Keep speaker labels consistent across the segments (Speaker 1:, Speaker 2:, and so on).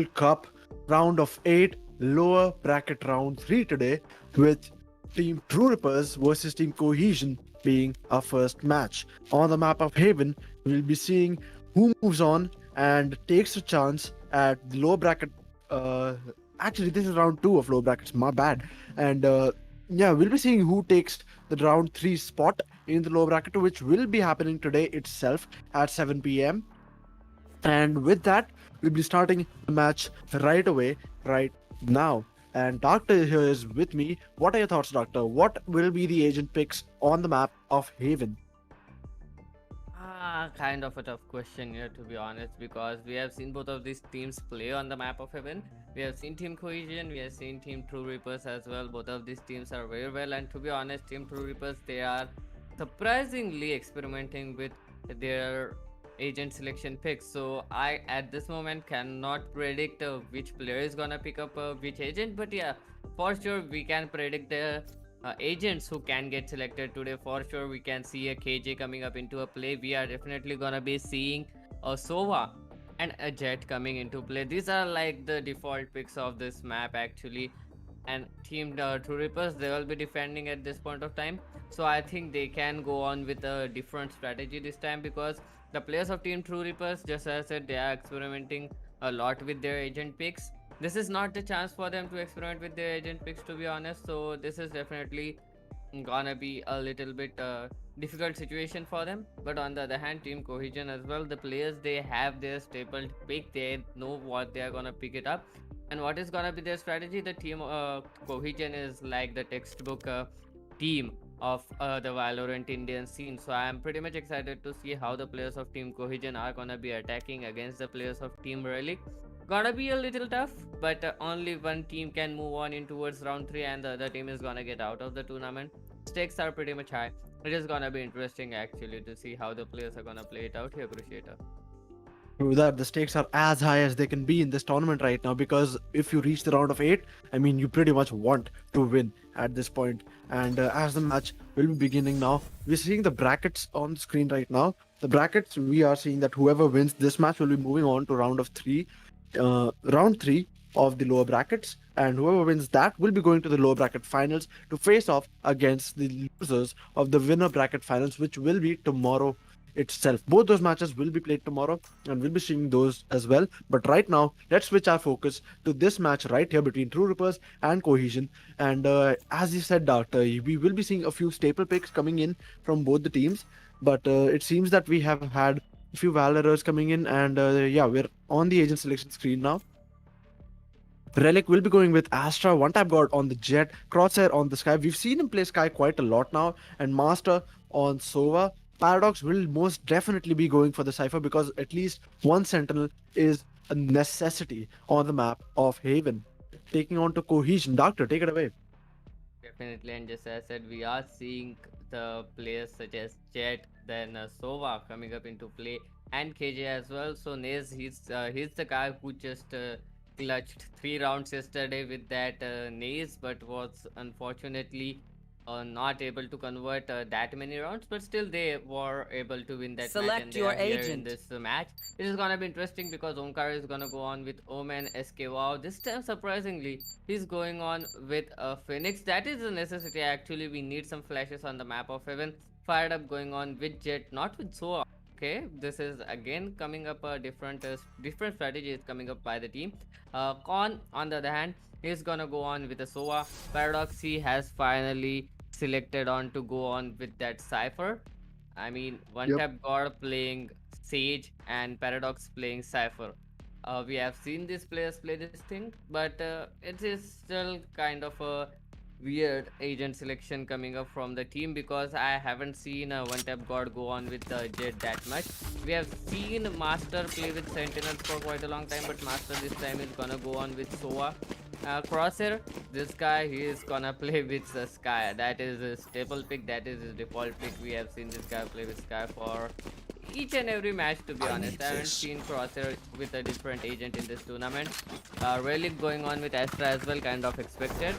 Speaker 1: World Cup round of 8 lower bracket round 3 today, with Team TrueRippers versus Team Cohesion being our first match. On the map of Haven, we'll be seeing who moves on and takes a chance at the low bracket. Actually, this is round 2 of low brackets, my bad. And yeah, we'll be seeing who takes the round 3 spot in the low bracket, which will be happening today itself at 7 p.m. And with that, we'll be starting the match right away, right now. And Doctor here is with me. What are your thoughts, Doctor? What will be the agent picks on the map of Haven?
Speaker 2: Kind of a tough question here, to be honest, because we have seen both of these teams play on the map of Heaven. We have seen Team Cohesion, we have seen Team TrueRippers as well. Both of these teams are very well, and to be honest, Team TrueRippers, they are surprisingly experimenting with their agent selection picks. So I, at this moment, cannot predict which player is gonna pick up which agent, but yeah, for sure we can predict the agents who can get selected today. For sure we can see a KJ coming up into a play. We are definitely gonna be seeing a Sova and a Jet coming into play. These are like the default picks of this map actually. And team True Reapers, they will be defending at this point of time, so I think they can go on with a different strategy this time, because the players of team True Reapers, just as I said, they are experimenting a lot with their agent picks. This is not the chance for them to experiment with their agent picks, to be honest, so this is definitely gonna be a little bit difficult situation for them. But on the other hand, team Cohesion as well, the players, they have their stapled pick, they know what they are gonna pick it up and what is gonna be their strategy. The team Cohesion is like the textbook team of the Valorant Indian scene, so I am pretty much excited to see how the players of team Cohesion are gonna be attacking against the players of team Relic. Gonna be a little tough, but only one team can move on in towards round 3 and the other team is gonna get out of the tournament. Stakes are pretty much high. It is gonna be interesting actually to see how the players are gonna play it out here, Crusader.
Speaker 1: True that the stakes are as high as they can be in this tournament right now, because if you reach the round of 8, I mean, you pretty much want to win at this point. And as the match will be beginning now, we're seeing the brackets on the screen right now. The brackets, we are seeing that whoever wins this match will be moving on to round 3 of the lower brackets, and whoever wins that will be going to the lower bracket finals to face off against the losers of the winner bracket finals, which will be tomorrow itself. Both those matches will be played tomorrow, and we'll be seeing those as well. But right now, let's switch our focus to this match right here between True Rippers and Cohesion. And as you said, Doctor, we will be seeing a few staple picks coming in from both the teams. But it seems that we have had a few Valorers coming in, and yeah, we're on the agent selection screen now. Relic will be going with Astra, One Tap God on the Jet, Crosshair on the Sky. We've seen him play Sky quite a lot now, and Master on Sova. Paradox will most definitely be going for the Cypher, because at least one Sentinel is a necessity on the map of Haven. Taking on to Cohesion. Doctor, take it away.
Speaker 2: Definitely, and just as I said, we are seeing the players such as Jet, then Sova coming up into play, and KJ as well. So Naze, he's the guy who just clutched 3 rounds yesterday with that Naze, but was unfortunately not able to convert that many rounds. But still, they were able to win that match, and
Speaker 3: Select
Speaker 2: they
Speaker 3: your
Speaker 2: are here in
Speaker 3: agent.
Speaker 2: this match. It is gonna be interesting because Omkar is gonna go on with Omen SK. Wow, this time surprisingly he's going on with Phoenix. That is a necessity actually. We need some flashes on the map of Heaven. Fired up going on with Jet, not with Soa. Okay, this is again coming up a different strategy is coming up by the team. Con on the other hand, he's gonna go on with a Soa. Paradox, he has finally selected on to go on with that Cypher. I mean, One
Speaker 1: Yep.
Speaker 2: Tap God playing Sage and Paradox playing Cypher. We have seen these players play this thing, but it is still kind of a weird agent selection coming up from the team, because I haven't seen a One Tap God go on with Jet that much. We have seen Master play with Sentinels for quite a long time, but Master this time is gonna go on with Soa. Crosshair, this guy, he is gonna play with Sky. That is his staple pick, that is his default pick. We have seen this guy play with Sky for each and every match, to be honest. I haven't seen Crosshair with a different agent in this tournament. Relic going on with Astra as well, kind of expected.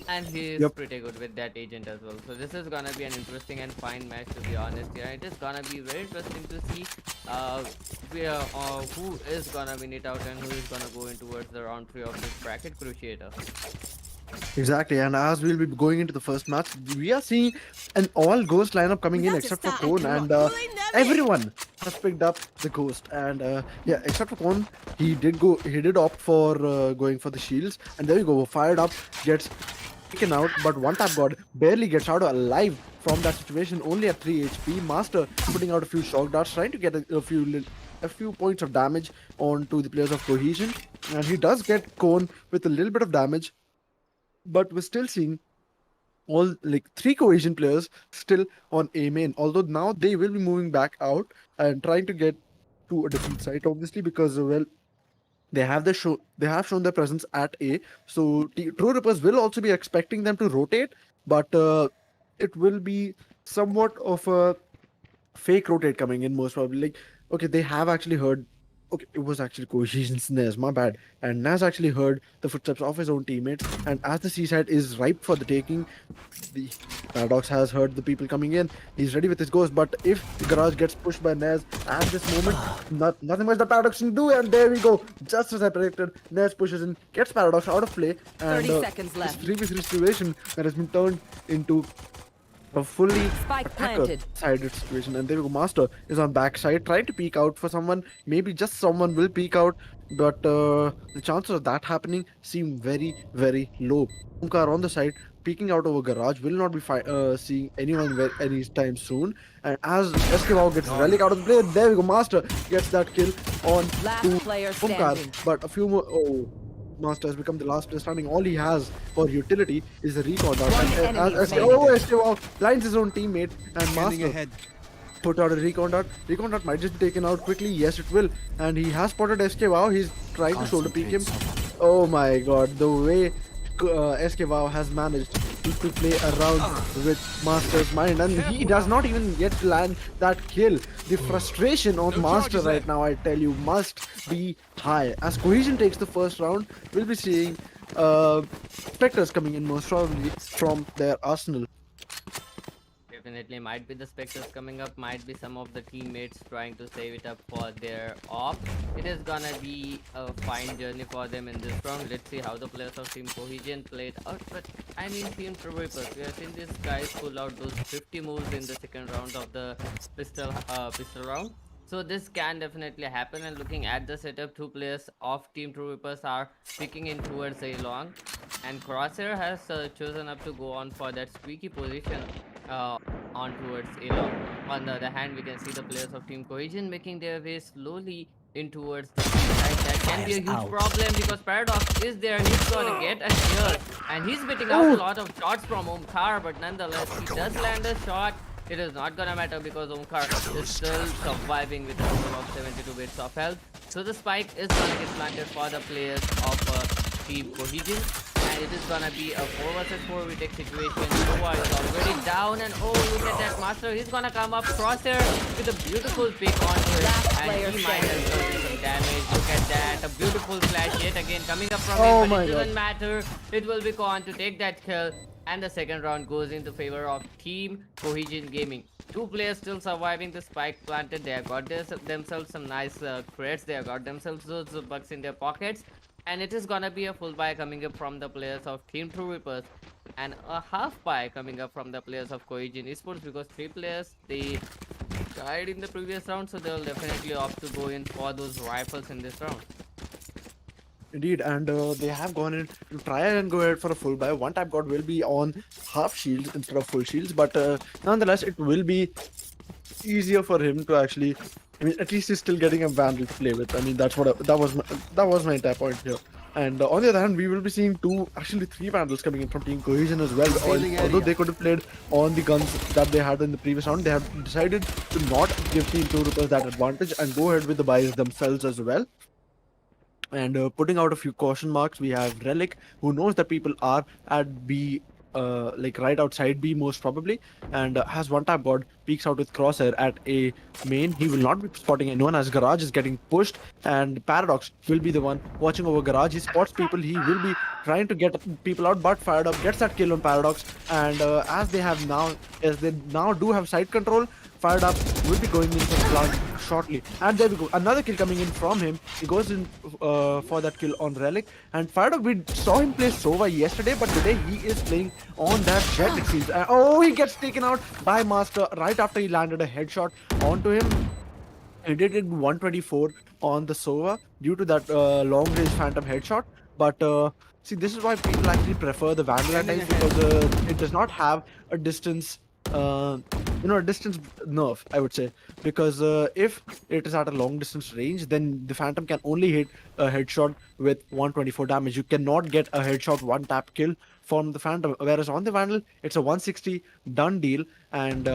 Speaker 2: And he is
Speaker 1: Yep.
Speaker 2: pretty good with that agent as well. So this is gonna be an interesting and fine match, to be honest. Yeah, it is gonna be very interesting to see who is gonna win it out and who is gonna go in towards the round 3 of this bracket cruciator.
Speaker 1: Exactly, and as we'll be going into the first match, we are seeing an all ghost lineup coming in except for Cone, and everyone has picked up the ghost. And yeah, except for Cone, he did opt for going for the shields, and there you go, fired up, gets taken out, but one tap god barely gets out alive from that situation, only at 3 HP. Master putting out a few shock darts, trying to get a few points of damage onto the players of Cohesion, and he does get Cone with a little bit of damage, but we're still seeing all like 3 Cohesion players still on A main. Although now they will be moving back out and trying to get to a different site, obviously, because well, they have shown their presence at A. So TrueRippers will also be expecting them to rotate, but it will be somewhat of a fake rotate coming in most probably. Like, okay, they have actually heard. Okay, it was actually Cohesion's Nez, my bad. And Naz actually heard the footsteps of his own teammates. And as the seaside is ripe for the taking, the Paradox has heard the people coming in. He's ready with his ghost. But if the garage gets pushed by Nez at this moment, nothing much the Paradox can do. And there we go. Just as I predicted, Nez pushes in, gets Paradox out of play. And
Speaker 3: 30 seconds left.
Speaker 1: this 3v3 situation that has been turned into a fully
Speaker 3: Spike planted.
Speaker 1: sided situation, and there we go. Master is on backside trying to peek out for someone. Maybe just someone will peek out, but the chances of that happening seem very low. Omkar on the side peeking out over garage will not be seeing anyone anytime soon. And as Eskimo gets relic out of the play, there we go. Master gets that kill on
Speaker 3: Last
Speaker 1: to
Speaker 3: player
Speaker 1: Omkar,
Speaker 3: standing.
Speaker 1: but a few more. Oh. Master has become the last player standing. All he has for utility is a recon dart.
Speaker 3: One
Speaker 1: And,
Speaker 3: enemy
Speaker 1: Esteban blinds his own teammate, and
Speaker 4: Scanning
Speaker 1: Master
Speaker 4: ahead.
Speaker 1: put out a recon dart. Recon dart might just be taken out quickly. Yes, it will. And he has spotted SK Wow. He's trying to shoulder peek him. Oh my god, the way SK Wow has managed to play around with Master's mind, and he does not even get to land that kill. The frustration on Master right now, I tell you, must be high. As Cohesion takes the first round, we'll be seeing Spectres coming in most probably from their arsenal.
Speaker 2: Definitely might be the Spectres coming up, might be some of the teammates trying to save it up for their op. It is gonna be a fine journey for them in this round. Let's see how the players of Team Cohesion played out. But I mean, Team TrueRippers, we have seen these guys pull out those 50 moves in the second round of the pistol round. So this can definitely happen, and looking at the setup, 2 players of Team TrueRippers are picking in towards A long, and Crosshair has chosen up to go on for that squeaky position on towards A long. On the other hand, we can see the players of Team Cohesion making their way slowly in towards the side. That can be a huge problem because Paradox is there. He's gonna get a kill, and he's beating out a lot of shots from Omkar, but nonetheless he does land a shot. It is not gonna matter because Omkar is still surviving with a total of 72 bits of health. So the spike is gonna get planted for the players of Team Cohesion, and it is gonna be a 4 vs 4 retake situation. Noah is already down, and oh, look at that Master. He's gonna come up Crosshair with a beautiful pick onto it, and he might as well do some damage. Look at that, a beautiful flash yet again coming up from him, but it doesn't matter. It will be Con to take that kill. And the second round goes into favor of Team Cohesion Gaming. 2 players still surviving the spike planted. They have got themselves some nice crates. They have got themselves those bucks in their pockets. And it is gonna be a full buy coming up from the players of Team TrueRippers, and a half buy coming up from the players of Cohesion eSports, because 3 players they died in the previous round, so they'll definitely opt to go in for those rifles in this round.
Speaker 1: Indeed, and they have gone in to try and go ahead for a full buy. One tap god will be on half shields instead of full shields, but nonetheless, it will be easier for him to actually. I mean, at least he's still getting a vandal to play with. I mean, that was my entire point here. And on the other hand, we will be seeing 3 vandals coming in from Team Cohesion as well. Although they could have played on the guns that they had in the previous round, they have decided to not give Team TrueRippers that advantage and go ahead with the buys themselves as well. And putting out a few caution marks, we have Relic, who knows that people are at B, like right outside B most probably, and has one tap god, peeks out with Crosshair at A main. He will not be spotting anyone as Garage is getting pushed, and Paradox will be the one watching over Garage. He spots people, he will be trying to get people out, but Fired Up gets that kill on Paradox, and as they now do have side control, Fired Up will be going in for the plant shortly. And there we go, another kill coming in from him. He goes in for that kill on Relic, and Fired Up, we saw him play Sova yesterday, but today he is playing on that Jet, it seems. Oh, he gets taken out by Master right after he landed a headshot onto him. He did it 124 on the Sova due to that long range Phantom headshot. But see, this is why people actually prefer the Vandal at times, because it does not have a distance, a distance nerf, I would say. Because if it is at a long distance range, then the Phantom can only hit a headshot with 124 damage. You cannot get a headshot one tap kill from the Phantom. Whereas on the Vandal, it's a 160 done deal, and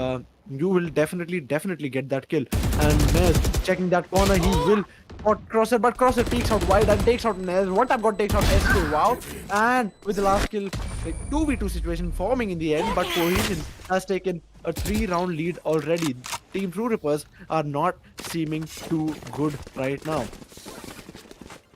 Speaker 1: you will definitely get that kill. And Nez checking that corner, he will not cross it, but Crosser peeks out wide and takes out Nez. One tap got takes out SK, wow. And with the last kill, a 2v2 situation forming in the end, but Cohesion has taken a 3-round lead already. Team TrueRippers are not seeming too good right now.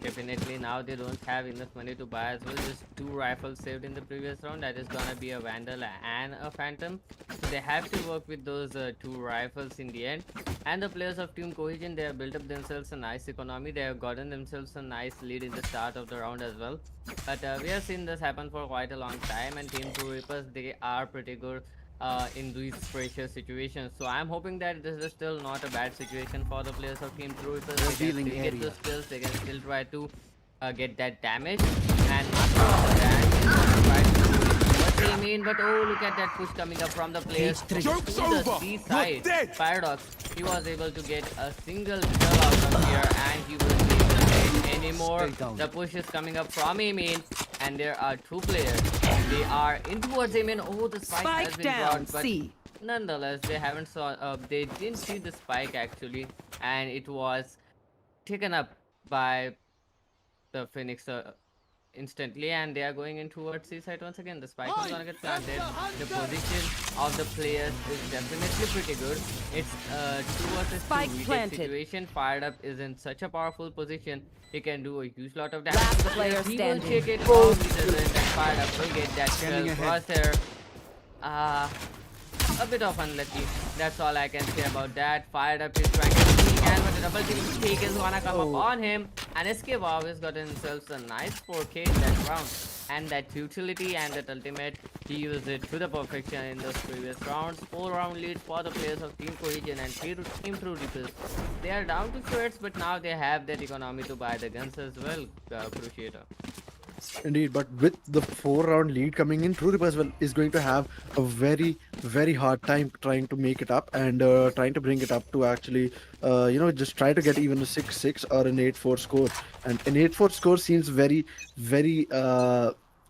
Speaker 2: Definitely now they don't have enough money to buy as well. Just 2 rifles saved in the previous round. That is gonna be a Vandal and a Phantom. So they have to work with those 2 rifles in the end. And the players of Team Cohesion, they have built up themselves a nice economy. They have gotten themselves a nice lead in the start of the round as well. But we have seen this happen for quite a long time, and Team TrueRippers, they are pretty good in these pressure situations. So I'm hoping that this is still not a bad situation for the players of Team TrueRippers. They can still get those kills, they can still try to get that damage, and after that what they mean. But oh, look at that push coming up from the players to the C side. Paradox, he was able to get a single kill out of here, and he will be able to get anymore. The push is coming up from Amin, and there are 2 players. They are in towards Amin. Oh, the spike has been brought, but nonetheless, they didn't see the spike actually, and it was taken up by the Phoenix instantly, and they are going in towards C side once again. The spike is gonna get planted. The position of the players is definitely pretty good. It's 2 versus 2 situation. Fired Up is in such a powerful position. He can do a huge lot of damage.
Speaker 3: Last player
Speaker 2: He
Speaker 3: standing.
Speaker 2: will take it off. He doesn't, and Fired Up will get that kill. Crosshair. A bit of unlucky. That's all I can say about that. Fired Up is trying to sneak, and with a double team peek is gonna come up on him. And SK Wow has gotten himself a nice 4K in that round. And that utility and that ultimate, he used it to the perfection in those previous rounds. 4-round lead for the players of Team Cohesion and Team TrueRippers. They are down to sweats, but now they have that economy to buy the guns as well, Cruciator.
Speaker 1: Indeed, but with the 4-round lead coming in, TrueRippers is going to have a very hard time trying to make it up, and trying to bring it up to actually, just try to get even a 6-6 or an 8-4 score. And an 8-4 score seems very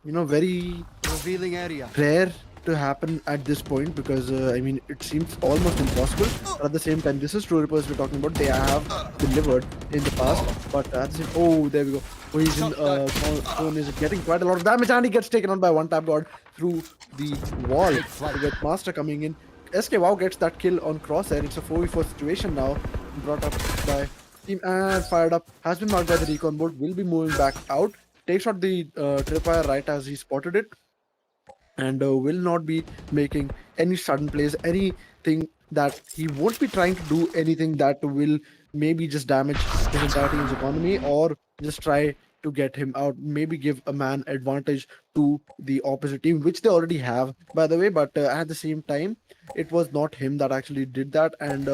Speaker 4: Revealing area.
Speaker 1: rare to happen at this point, because it seems almost impossible. But at the same time, this is TrueRippers we're talking about. They have delivered in the past, but at the same, there we go. Cohesion Cone is getting quite a lot of damage, and he gets taken on by one tap god through the wall. With Master coming in, SK Wow gets that kill on Crosshair. It's a 4v4 situation now, brought up by team, and Fired Up has been marked by the recon board. Will be moving back out. Takes out the tripwire right as he spotted it, and will not be making any sudden plays, anything that he won't be trying to do anything that will maybe just damage his entire team's economy, or just try to get him out, maybe give a man advantage to the opposite team, which they already have, by the way. But at the same time, it was not him that actually did that, and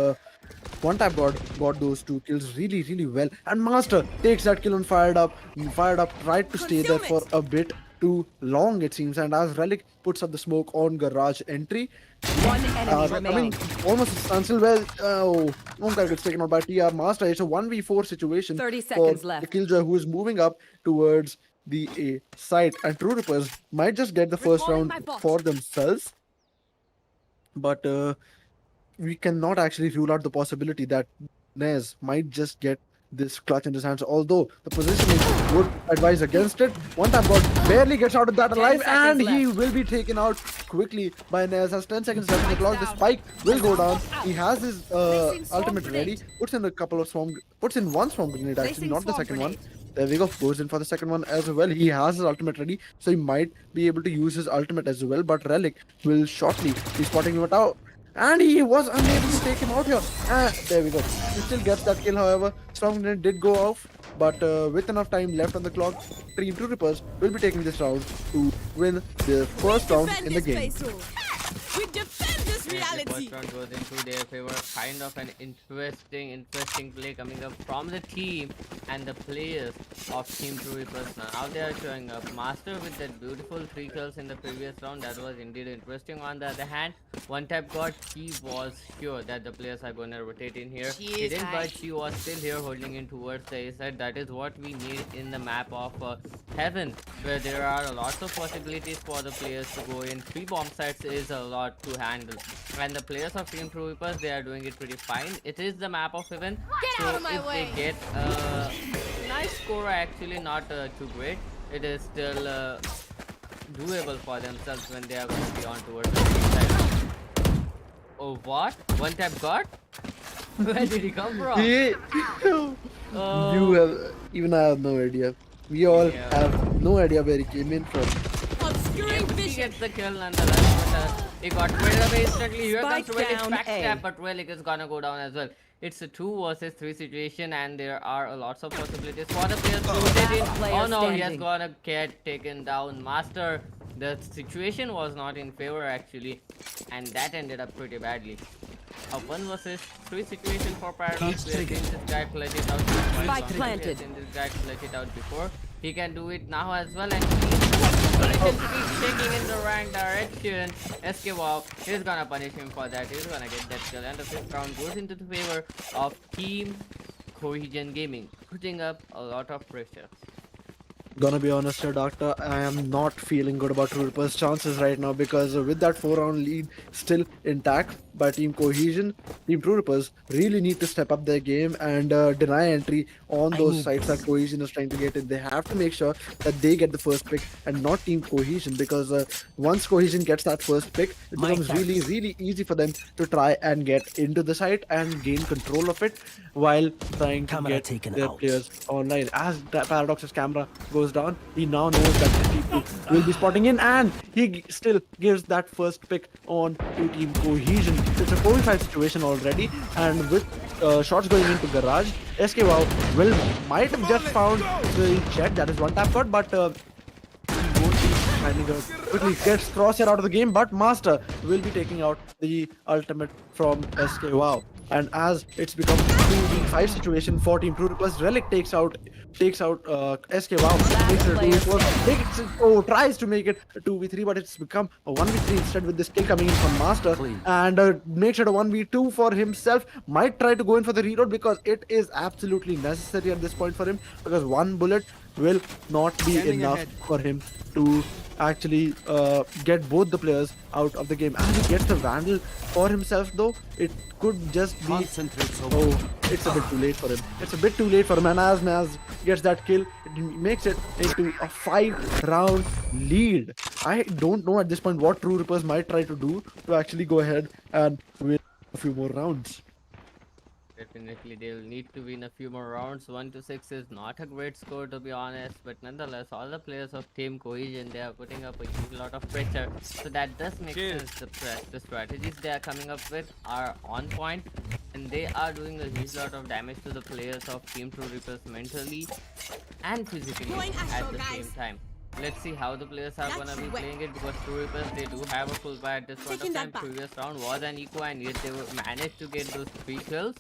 Speaker 1: one tap got those 2 kills really well. And Master takes that kill on Fired Up. Fired Up tried to stay there for a bit too long, it seems, and as Relic puts up the smoke on garage entry,
Speaker 3: One enemy remaining.
Speaker 1: almost a standstill. Well, Omkar gets taken out by TR Master. It's a 1v4 situation
Speaker 3: 30
Speaker 1: for
Speaker 3: seconds
Speaker 1: the
Speaker 3: left.
Speaker 1: Killjoy, who is moving up towards the A site, and TrueRippers might just get the first round for themselves. But we cannot actually rule out the possibility that Nez might just get this clutch in his hands, although the positioning would advise against it. One tap god barely gets out of that alive, and he will be taken out quickly by Nez. Has 10 seconds left in the clock. The spike will go down. He has his ultimate ready. Puts in one swarm grenade, actually, not the second one. There we go. Goes in for the second one as well. He has his ultimate ready, so he might be able to use his ultimate as well. But Relic will shortly be spotting him out. And he was unable to take him out here. There we go. He still gets that kill, however. Strong Grenade did go off. But with enough time left on the clock, Team TrueRippers will be taking this round to win the first round in the game.
Speaker 3: We defend this
Speaker 2: The
Speaker 3: reality.
Speaker 2: first round goes into their favor. Kind of an interesting play coming up from the team and the players of Team TrueRippers. Now they are showing up. Master with that beautiful 3 kills in the previous round. That was indeed interesting. On the other hand, one tap got. He was sure that the players are going to rotate in here. He didn't, but she was still here holding in towards the A side. That is what we need in the map of Heaven, where there are lots of possibilities for the players to go in. 3 bomb sites is a lot to handle, and the players of Team TrueRippers, they are doing it pretty fine. It is the map of Heaven,
Speaker 3: Get
Speaker 2: so
Speaker 3: out of my
Speaker 2: if
Speaker 3: way.
Speaker 2: they get a nice score, actually not too great, it is still doable for themselves when they are going to be on towards the B side. Oh, what? One tap got? Where did he come from?
Speaker 1: Yeah.
Speaker 2: Oh.
Speaker 1: You have, even I have no idea. We all
Speaker 2: Yeah.
Speaker 1: have no idea where he came in from.
Speaker 3: Obscuring
Speaker 2: He
Speaker 3: vision.
Speaker 2: gets the kill nonetheless, but he got traded away instantly. Here
Speaker 3: Spike
Speaker 2: comes Relic's
Speaker 3: down
Speaker 2: backstab,
Speaker 3: A.
Speaker 2: but Relic is gonna go down as well. It's a 2 versus 3 situation, and there are lots of possibilities for the players to rotate in.
Speaker 3: player
Speaker 2: Oh no, he has
Speaker 3: standing.
Speaker 2: gonna get taken down. Master, the situation was not in favor actually, and that ended up pretty badly. A 1 versus 3 situation for Paradox. We have seen this guy clutch it out before.
Speaker 3: Spike
Speaker 2: We have
Speaker 3: planted.
Speaker 2: seen this guy clutch it out before. He can do it now as well, and he's shaking in the wrong direction. SK Wow is gonna punish him for that. He's gonna get that kill, and the 5th round goes into the favor of Team Cohesion Gaming, putting up a lot of pressure.
Speaker 1: Gonna be honest here, Doctor, I am not feeling good about TrueRippers' chances right now because with that 4-round lead still intact by Team Cohesion, Team TrueRippers really need to step up their game and deny entry on those sites that Cohesion is trying to get in. They have to make sure that they get the first pick and not Team Cohesion, because once Cohesion gets that first pick, it becomes really easy for them to try and get into the site and gain control of it while trying to get their players online. As Paradox's camera goes down, he now knows that the people will be spotting in, and he still gives that first pick on to Team Cohesion. It's a 4v5 situation already, and with shots going into garage, SK Wow might have just found the jet. That is one tap cut, but he won't be finding a quickly gets Crosshair out of the game, but Master will be taking out the ultimate from SK Wow. And as it's become 2v5 situation for Team TrueRippers, Relic takes out SK Wow, makes it a 2v4, tries to make it a 2v3, but it's become a 1v3 instead with this kill coming in from Master, and makes it a 1v2 for himself. Might try to go in for the reload because it is absolutely necessary at this point for him, because one bullet will not be
Speaker 4: Standing
Speaker 1: enough
Speaker 4: ahead.
Speaker 1: for him to actually get both the players out of the game. And he gets the Vandal for himself, though it could just be it's a bit too late for him. It's a bit too late for him, and as Naz gets that kill, it makes it into a 5-round lead. I don't know at this point what TrueRippers might try to do to actually go ahead and win a few more rounds.
Speaker 2: Definitely, they'll need to win a few more rounds. 1-6 is not a great score, to be honest, but nonetheless, all the players of Team Cohesion, they are putting up a huge lot of pressure, so that does make sense. The strategies they are coming up with are on point, and they are doing a huge lot of damage to the players of Team TrueRippers mentally and physically
Speaker 3: Going Astro,
Speaker 2: at the
Speaker 3: guys.
Speaker 2: same time. Let's see how the players are gonna be
Speaker 3: That's
Speaker 2: playing it, because TrueRippers, they do have a full buy at this point of
Speaker 3: Taking
Speaker 2: time.
Speaker 3: that back.
Speaker 2: Previous round was an eco, and yet they managed to get those 3 kills,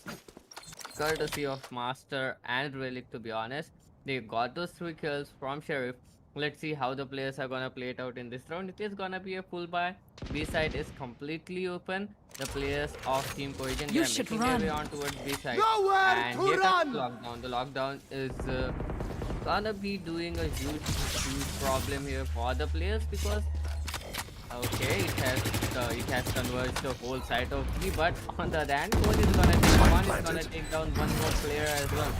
Speaker 2: courtesy of Master and Relic, to be honest. They got those 3 kills from Sheriff. Let's see how the players are gonna play it out in this round. It is gonna be a full buy. B side is completely open. The players of Team Cohesion, they
Speaker 3: You
Speaker 2: are
Speaker 3: should
Speaker 2: making their
Speaker 3: run.
Speaker 2: way on towards B side.
Speaker 4: Nowhere
Speaker 2: And
Speaker 4: to
Speaker 2: here comes
Speaker 4: run.
Speaker 2: the lockdown. The lockdown is gonna be doing a huge problem here for the players, because okay, it has converged the whole side of B, but on the other hand, Cole is gonna take down one more player as well.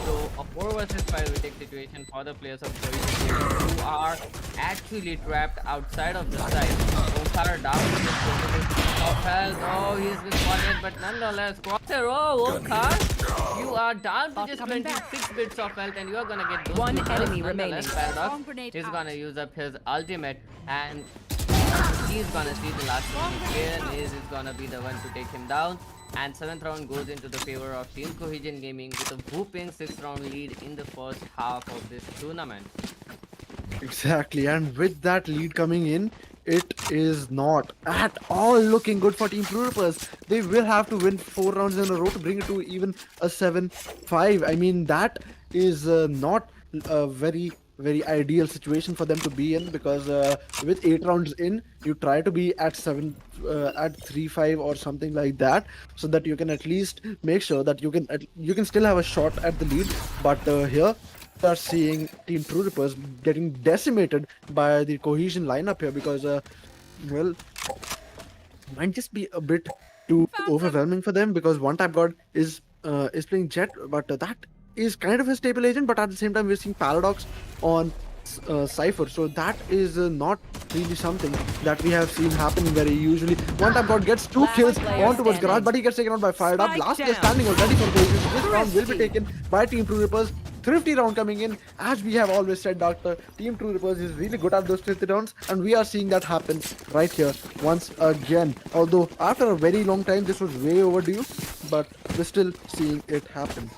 Speaker 2: So a 4 versus 5 retake situation for the players of Cohesion, who are actually trapped outside of the side. Omkar down with 26 of health. Oh, he's been spotted, but nonetheless, Crosshair. Oh, Omkar. You are down to
Speaker 3: Bot
Speaker 2: just
Speaker 3: coming back.
Speaker 2: 26 bits of health, and you are gonna get those
Speaker 3: One
Speaker 2: two kills.
Speaker 3: enemy
Speaker 2: Nonetheless,
Speaker 3: remaining.
Speaker 2: Paradox
Speaker 3: Bomb grenade
Speaker 2: is
Speaker 3: out.
Speaker 2: gonna use up his ultimate, and he's gonna see the last one player. Naze is gonna be the one to take him down. And 7th round goes into the favor of Team Cohesion Gaming with a whooping 6th round lead in the first half of this tournament.
Speaker 1: Exactly, and with that lead coming in, it is not at all looking good for Team TrueRippers. They will have to win 4 rounds in a row to bring it to even a 7-5. I mean, that is not a very ideal situation for them to be in, because with 8 rounds in, you try to be at at 3-5 or something like that, so that you can at least make sure that you can still have a shot at the lead. But here we are seeing Team TrueRippers getting decimated by the Cohesion lineup here, because well, might just be a bit too overwhelming for them, because one tap god is playing Jet, but that is kind of a stable agent. But at the same time, we're seeing Paradox on Cypher, so that is not really something that we have seen happen very usually. One tap god gets 2
Speaker 3: Last
Speaker 1: kills
Speaker 3: player
Speaker 1: on towards Garage,
Speaker 3: standing.
Speaker 1: but he gets taken out by Fired Up.
Speaker 3: Spike
Speaker 1: Last player
Speaker 3: down.
Speaker 1: standing already for Cohesion. So this round will be
Speaker 3: Thrifty.
Speaker 1: taken by Team TrueRippers. Thrifty round coming in, as we have always said, Doctor. Team TrueRippers is really good at those thrifty rounds, and we are seeing that happen right here once again. Although after a very long time, this was way overdue, but we're still seeing it happen.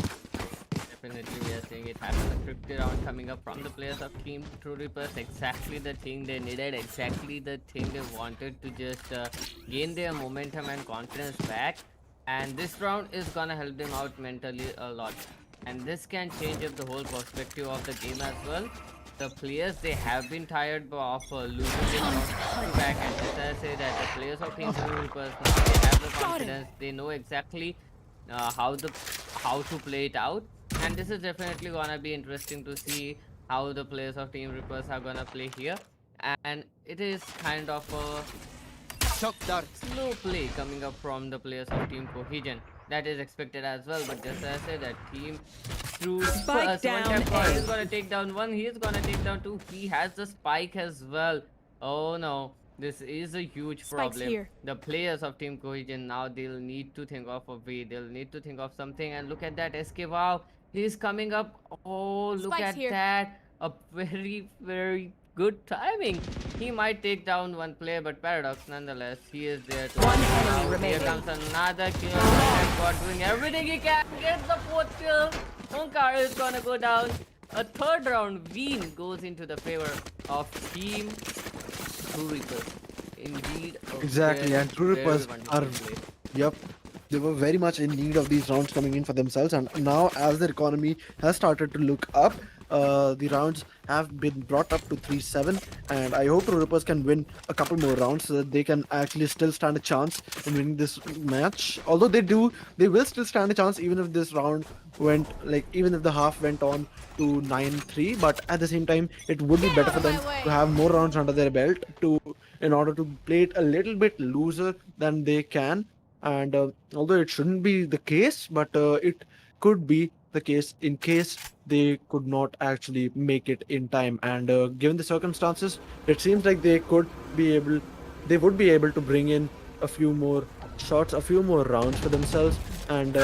Speaker 2: Definitely, we are seeing it happen. A 50 round coming up from the players of Team TrueRippers. Exactly the thing they needed, exactly the thing they wanted to just gain their momentum and confidence back. And this round is gonna help them out mentally a lot. And this can change up the whole perspective of the game as well. The players, they have been tired of losing this round back, and just as I say that the players of Team TrueRippers now they have the confidence. They know exactly how to play it out, and this is definitely gonna be interesting to see how the players of Team Rippers are gonna play here. And it is kind of a
Speaker 4: Shock dart.
Speaker 2: slow play coming up from the players of Team Cohesion. That is expected as well, but just as I said, that Team True
Speaker 3: Spike down
Speaker 2: He's
Speaker 3: A.
Speaker 2: gonna take down one, he is gonna take down two, he has the spike as well. Oh no, this is a huge
Speaker 3: Spike's
Speaker 2: problem.
Speaker 3: here.
Speaker 2: The players of Team Cohesion now, they'll need to think of a way, they'll need to think of something. And look at that SK, wow, he's coming up. Oh, look
Speaker 3: Spike's
Speaker 2: at
Speaker 3: here.
Speaker 2: that, a very good timing. He might take down one player, but Paradox nonetheless, he is there to
Speaker 3: One
Speaker 2: help him
Speaker 3: enemy
Speaker 2: out.
Speaker 3: remaining.
Speaker 2: Here comes another kill. Got doing everything he can, get the 4th kill. Onkar is gonna go down. A 3rd round win goes into the favor of Team TrueRippers. Indeed, a
Speaker 1: Exactly,
Speaker 2: very,
Speaker 1: and TrueRippers
Speaker 2: very
Speaker 1: are,
Speaker 2: wonderful play.
Speaker 1: yep, they were very much in need of these rounds coming in for themselves. And now, as their economy has started to look up, the rounds have been brought up to 3-7, and I hope TrueRippers can win a couple more rounds so that they can actually still stand a chance in winning this match. Although they will still stand a chance even if this round went, like, even if the half went on to 9-3. But at the same time, it would be better for them to have more rounds under their belt in order to play it a little bit looser than they can. And although it shouldn't be the case, but it could be the case in case they could not actually make it in time. And given the circumstances, it seems like they would be able to bring in a few more shots, a few more rounds for themselves. And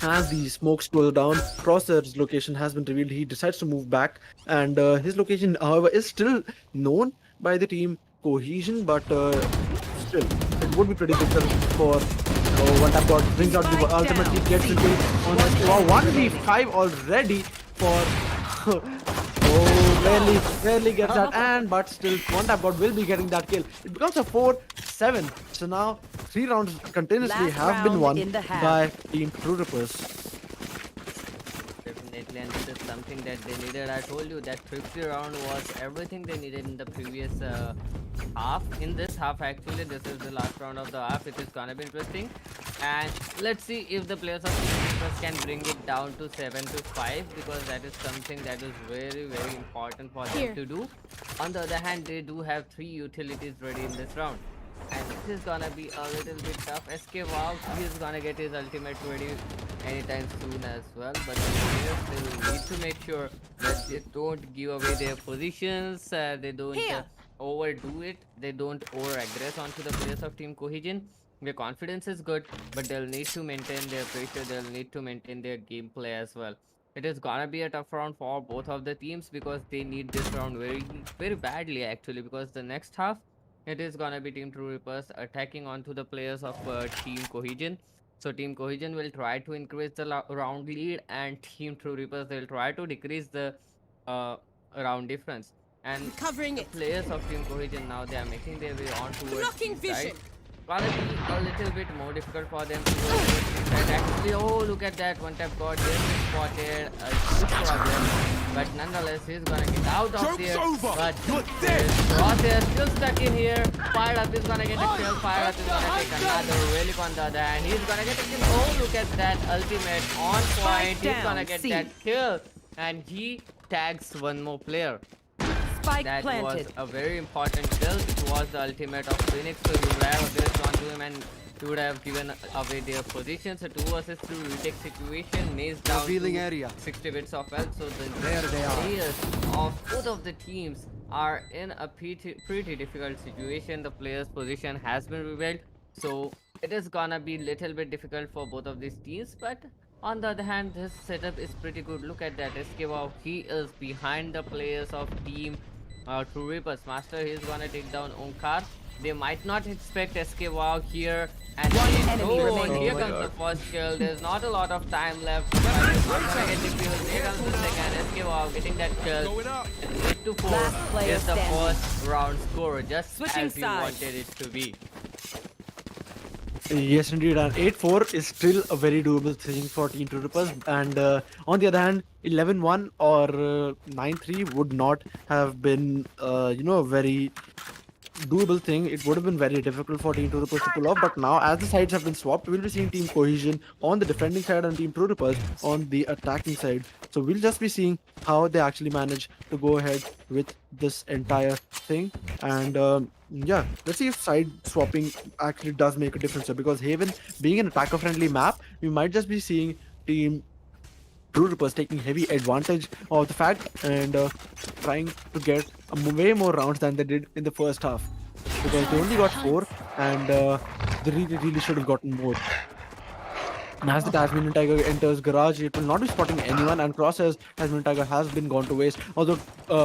Speaker 1: as the smokes go down, Crosshair's location has been revealed. He decides to move back, and his location, however, is still known by the team Cohesion, but still, it would be pretty difficult for one tap god brings out the
Speaker 3: Spike
Speaker 1: ultimate. He
Speaker 3: down.
Speaker 1: gets into wow, 1v5 already for barely gets that, and but still one tap god will be getting that kill. It becomes a 4-7. So now 3 rounds continuously
Speaker 3: Last
Speaker 1: have been
Speaker 3: round
Speaker 1: won
Speaker 3: in the half.
Speaker 1: by Team TrueRippers.
Speaker 2: Definitely, and this is something that they needed. I told you that 50 round was everything they needed in the previous half. In this half, actually, this is the last round of the half. It is gonna be interesting, and let's see if the players of TrueRippers can bring it down to 7-5, because that is something that is very important for them to do. On the other hand, they do have 3 utilities ready in this round, and this is gonna be a little bit tough. SK, wow, he is gonna get his ultimate ready anytime soon as well, but the players still need to make sure that they don't give away their positions, they don't overdo it, they don't over aggress onto the players of Team Cohesion. Their confidence is good, but they'll need to maintain their pressure. They'll need to maintain their gameplay as well. It is gonna be a tough round for both of the teams because they need this round very badly actually. Because the next half, it is gonna be Team TrueRippers attacking onto the players of Team Cohesion. So Team Cohesion will try to increase the round lead, and Team TrueRippers will try to decrease the uh, round difference. And
Speaker 3: Covering
Speaker 2: the
Speaker 3: it.
Speaker 2: players of Team Cohesion now they are making their way on towards
Speaker 3: Blocking
Speaker 2: the side.
Speaker 3: vision.
Speaker 2: Gonna be a little bit more difficult for them to go towards the side. Actually, oh look at that one tap god just spotted a huge problem. But nonetheless, he's gonna get out of there. But Crosshair still stuck in here. Fired up is gonna get a kill. Fired up is gonna take another relic on the other hand. He's gonna get a kill. Oh look at that ultimate on point. He's gonna get that kill. And he tags one more player.
Speaker 5: Spike
Speaker 2: That
Speaker 5: planted.
Speaker 2: was a very important kill. It was the ultimate of Phoenix, so he would have addressed onto him and he would have given away their position. So 2 versus 2 retake situation, Maze down
Speaker 4: Revealing
Speaker 2: to
Speaker 4: area.
Speaker 2: 60 bits of health. So the
Speaker 4: There they are.
Speaker 2: players of both of the teams are in a pretty difficult situation. The player's position has been revealed, so it is gonna be little bit difficult for both of these teams. But on the other hand, this setup is pretty good. Look at that, Eskewa, he is behind the players of Team TrueRippers. Master, he's gonna take down Omkar. They might not expect Eskewa here. And
Speaker 5: One
Speaker 2: they
Speaker 5: enemy
Speaker 2: know
Speaker 5: remaining.
Speaker 2: here
Speaker 5: Oh my
Speaker 2: comes the first kill. There's not a lot of time left. But he's not gonna get the kill. Here comes the second. Eskewa getting that kill. 8 to 4
Speaker 5: Last player
Speaker 2: is the
Speaker 5: standing.
Speaker 2: first round score, just
Speaker 5: Switching
Speaker 2: as you
Speaker 5: sides.
Speaker 2: wanted it to be.
Speaker 1: Yes, indeed, and 8-4 is still a very doable thing for Team TrueRippers. And on the other hand, 11-1 or 9-3 would not have been, a very doable thing. It would have been very difficult for Team TrueRippers to pull off. But now, as the sides have been swapped, we'll be seeing Team Cohesion on the defending side and Team TrueRippers on the attacking side. So we'll just be seeing how they actually manage to go ahead with this entire thing. And yeah, let's see if side swapping actually does make a difference here, because Haven being an attacker friendly map, we might just be seeing Team TrueRippers taking heavy advantage of the fact and trying to get way more rounds than they did in the first half, because they only got 4 and they really should have gotten more. And as the Tasmanian Tiger enters garage, it will not be spotting anyone, and Crosshair's Tasmanian Tiger has been gone to waste. Although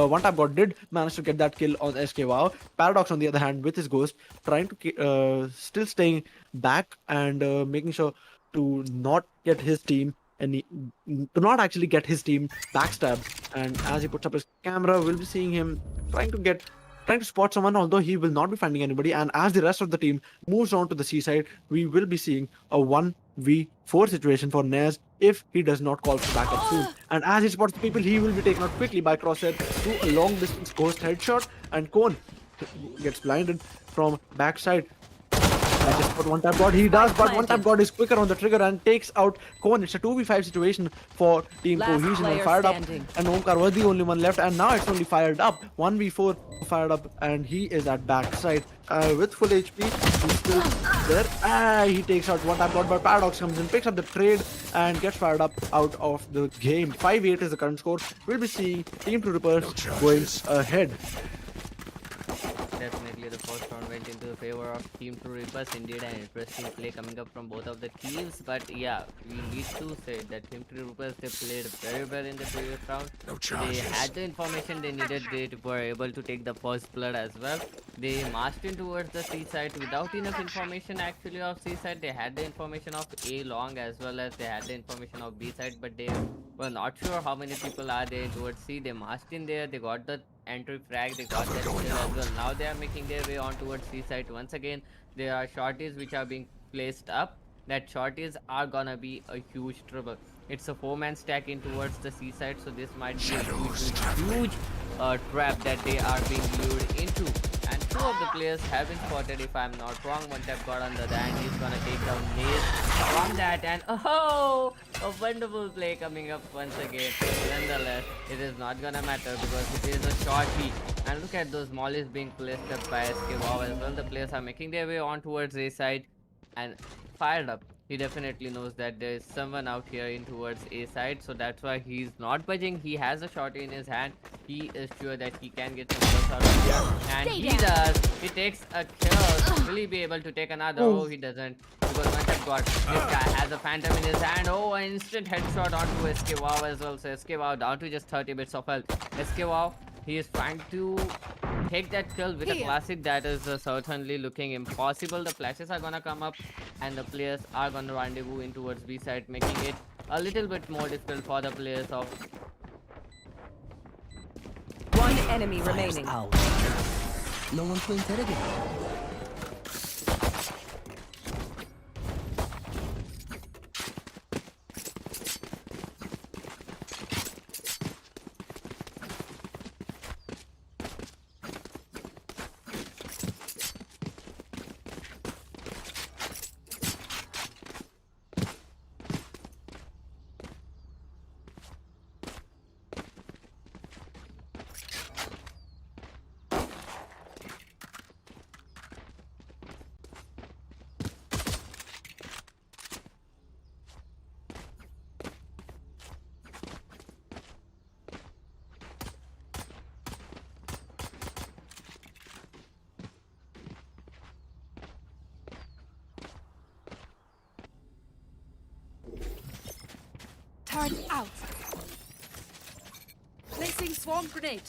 Speaker 1: one tap god did manage to get that kill on SK Wow. Paradox, on the other hand, with his ghost, trying to still staying back and making sure to not get his team to not actually get his team backstabbed. And as he puts up his camera, we'll be seeing him trying to spot someone, although he will not be finding anybody. And as the rest of the team moves on to the seaside, we will be seeing a 1v4 situation for Nez if he does not call for backup soon. And as he spots the people, he will be taken out quickly by Crosshair to a long distance ghost headshot, and Cone gets blinded from backside. I just put one tap god, he does, but one tap god is quicker on the trigger and takes out Cone. It's a 2v5 situation for Team
Speaker 5: Last
Speaker 1: Cohesion, and
Speaker 5: player
Speaker 1: fired
Speaker 5: standing.
Speaker 1: up, and Omkar was the only one left, and now it's only fired up. 1v4 fired up, and he is at backside with full HP. He's still there. He takes out one tap god, but Paradox comes in, picks up the trade, and gets fired up out of the game. 5-8 is the current score. We'll be seeing Team TrueRippers going ahead.
Speaker 2: Definitely the first round went into the favor of Team TrueRippers. Indeed, an interesting play coming up from both of the teams. But yeah, we need to say that Team TrueRippers, they played very well in the previous round. They had the information they needed. They were able to take the first blood as well. They marched in towards the seaside without enough information actually of seaside. They had the information of A long as well as they had the information of B side, but they were not sure how many people are there towards C. They marched in there. They got the entry frag, they got that kill as well. Now they are making their way on towards seaside once again. There are shorties which are being placed up. That shorties are gonna be a huge trouble. It's a 4-man stack in towards the seaside, so this might be a huge trap that they are being lured into. And 2 of the players have been spotted, if I'm not wrong. One tap got on the other hand, he's gonna take down Maze from that, and oh, a wonderful play coming up once again. Nonetheless, it is not gonna matter because it is a shorty. And look at those mollies being placed up by SK Wow as well. The players are making their way on towards A side and fired up. he definitely knows that there is someone out here in towards A side, so that's why he's not budging. He has a shot in his hand. He is sure that he can get some kills out of here, and
Speaker 3: Stay
Speaker 2: he
Speaker 3: down.
Speaker 2: does. He takes a kill. Will he be able to take another?
Speaker 1: Oh.
Speaker 2: Oh, he doesn't, because once I've got this guy has a phantom in his hand. Oh, an instant headshot onto SK Wow as well. So SK Wow down to just 30 bits of health. SK Wow, he is trying to take that kill with a
Speaker 3: Here.
Speaker 2: classic that is certainly looking impossible. The flashes are gonna come up and the players are gonna rendezvous in towards B side, making it a little bit more difficult for the players of
Speaker 5: One enemy remaining.
Speaker 6: Out. No one to interrogate.
Speaker 3: Turret out. Placing swarm grenade.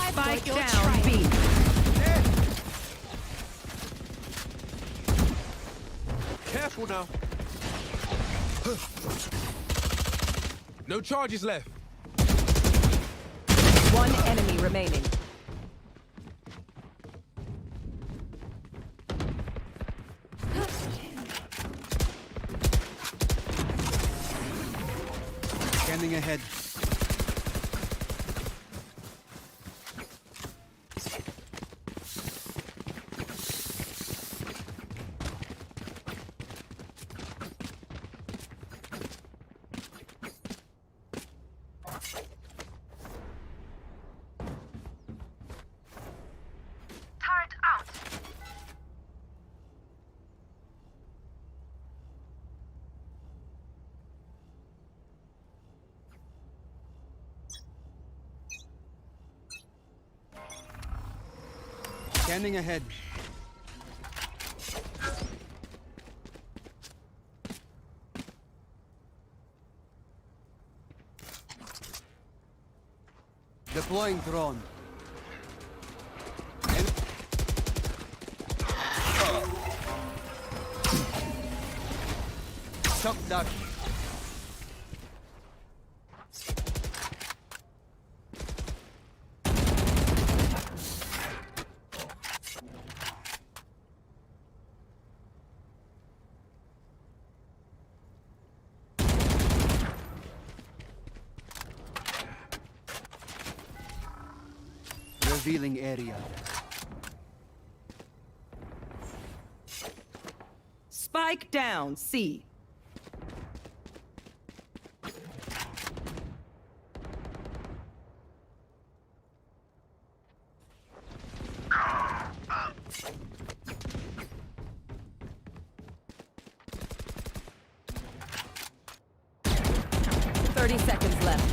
Speaker 5: Spike down B.
Speaker 7: Careful now. No charges left.
Speaker 5: One enemy remaining.
Speaker 4: Scanning ahead. Scanning ahead. Deploying drone. Shock dart. Revealing area.
Speaker 5: Spike down C. Thirty seconds left.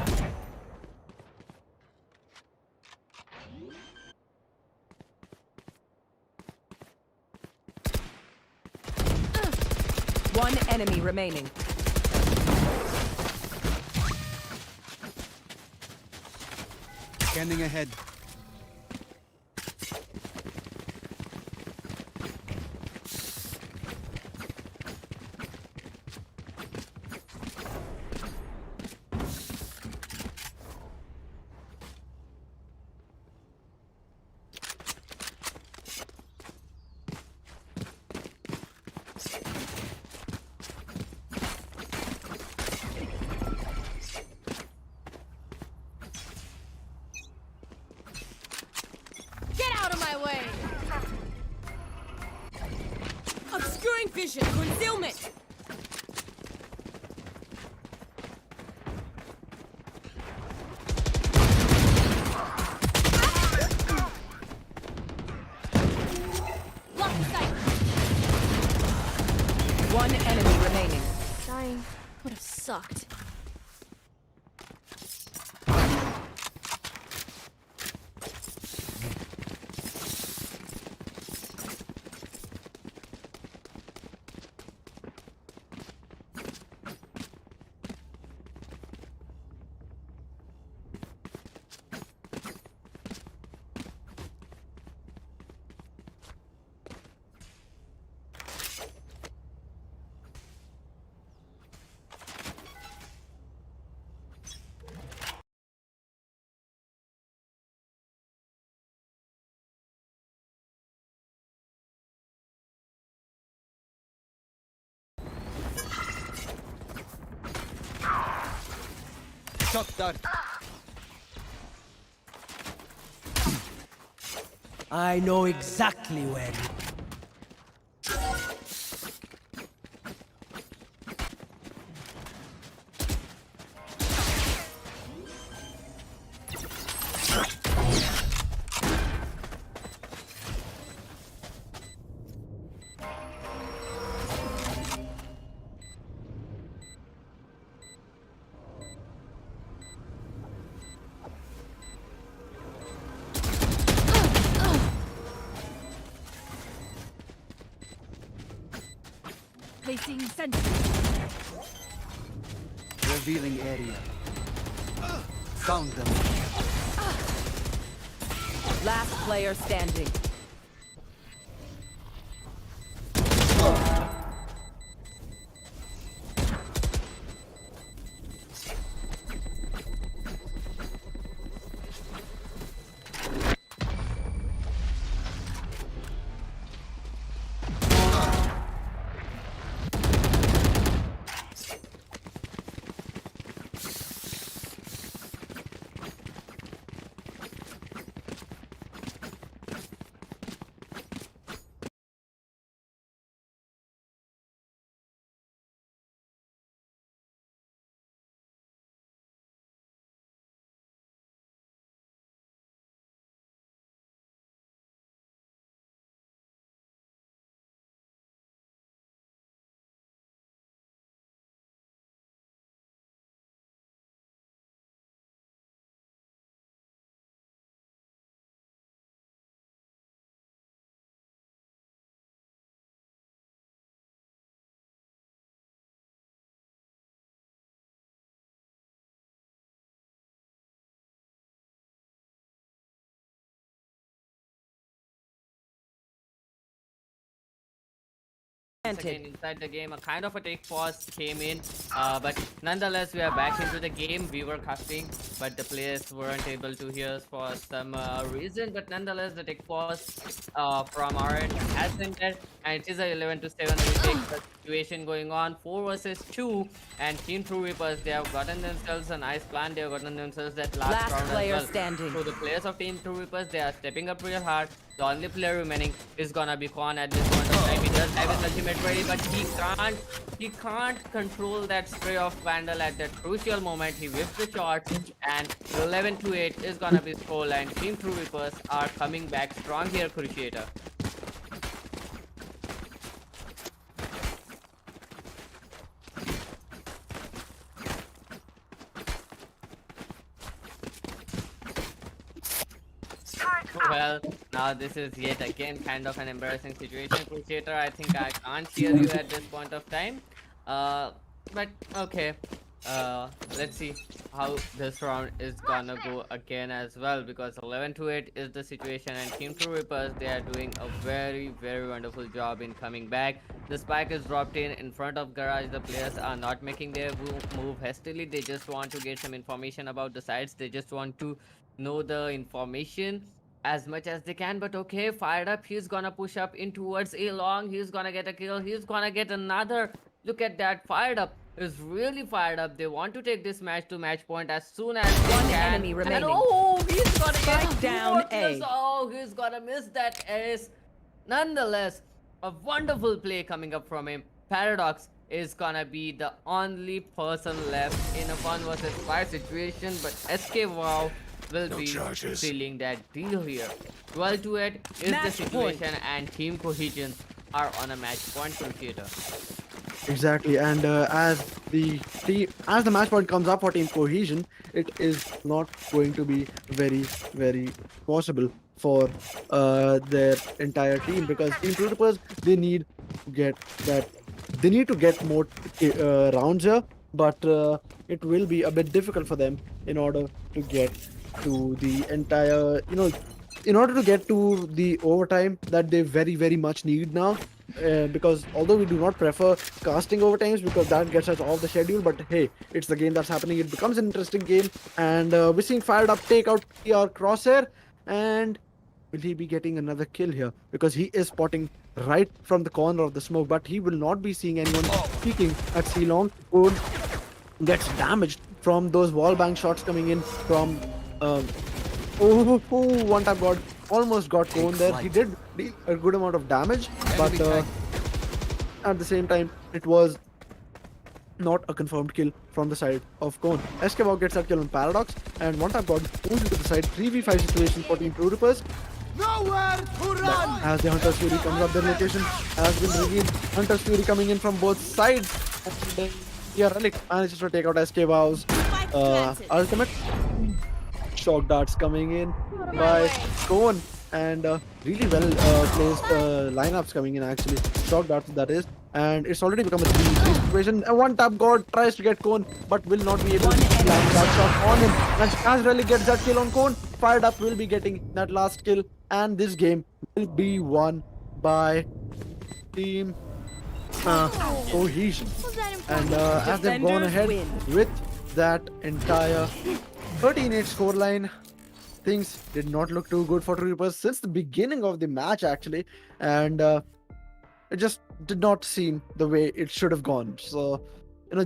Speaker 5: enemy remaining.
Speaker 4: Scanning ahead.
Speaker 3: Get out of my way! Obscuring vision, concealment! Lock the sight!
Speaker 5: One enemy remaining.
Speaker 3: Dying would have sucked.
Speaker 4: Shock dart.
Speaker 6: I know exactly where you...
Speaker 3: Placing sentry.
Speaker 4: Revealing area. Found them.
Speaker 5: Last player standing.
Speaker 2: Again inside the game, a kind of a take pause came in, but nonetheless we are back into the game. We were casting, but the players weren't able to hear us for some reason. But nonetheless, the take pause from our end has been there, and it is a 11 to 7 retake situation going on, 4 versus 2, and Team TrueRippers, they have gotten themselves a nice plan. They have gotten themselves that last round
Speaker 5: player
Speaker 2: as well.
Speaker 5: standing.
Speaker 2: So the players of Team TrueRippers, they are stepping up real hard. The only player remaining is gonna be Quan at this point of time. He does have his ultimate ready, but he can't control that spray of Vandal at that crucial moment. He whips the shot, and 11 to 8 is gonna be scoreline. Team TrueRippers are coming back strong here, Cruciator. Well, now this is yet again kind of an embarrassing situation, Cruciator. I think I can't hear you at this point of time. But okay. Let's see how this round is gonna go again as well, because 11 to 8 is the situation, and Team TrueRippers, they are doing a very wonderful job in coming back. The spike is dropped in front of garage. The players are not making their move hastily. They just want to get some information about the sides. They just want to know the information as much as they can. But okay, fired up, he's gonna push up in towards a long. He's gonna get a kill. He's gonna get another. Look at that, fired up is really fired up. They want to take this match to match point as soon as they
Speaker 5: One
Speaker 2: can.
Speaker 5: enemy remaining.
Speaker 2: And oh, he's gonna
Speaker 5: Spike
Speaker 2: get
Speaker 5: down
Speaker 2: two more kills.
Speaker 5: A.
Speaker 2: Oh, he's gonna miss that ace. Nonetheless, a wonderful play coming up from him. Paradox is gonna be the only person left in a 1 versus 5 situation, but SK Wow will be sealing that deal here. 12 to 8 is
Speaker 5: Match
Speaker 2: the situation, and Team Cohesion are on a match point computer.
Speaker 1: Exactly, and as the match point comes up for Team Cohesion, it is not going to be very possible for their entire team, because Team TrueRippers, they need to get more rounds here, but it will be a bit difficult for them in order to get to the entire, in order to get to the overtime that they very much need now. Because although we do not prefer casting overtimes, because that gets us off the schedule, but hey, it's the game that's happening. It becomes an interesting game, and we're seeing fired up take out PR Crosshair, and will he be getting another kill here? Because he is spotting right from the corner of the smoke, but he will not be seeing anyone peeking at C-Long. Cone gets damaged from those wall bang shots coming in from one tap god almost got Cone there. He did deal a good amount of damage, but at the same time, it was not a confirmed kill from the side of Cone. SK gets that kill on Paradox, and one tap god moves into the side. 3v5 situation for Team TrueRippers.
Speaker 4: Nowhere to run!
Speaker 1: As the Hunter's Fury comes up, their location has been revealed. Hunter's Fury coming in from both sides, and Relic manages to take out SK Wow's ultimate. Shock darts coming in by Cone, and really well placed lineups coming in, actually. Shock darts, that is, and it's already become a 3v3 situation. A one tap god tries to get Cone, but will not be able to land that shot on him, and as Relic gets that kill on Cone, fired up will be getting that last kill, and this game will be won by Team Cohesion. And as they've gone ahead with that entire 13-8 scoreline, things did not look too good for TrueRippers since the beginning of the match, actually, and it just did not seem the way it should have gone. So,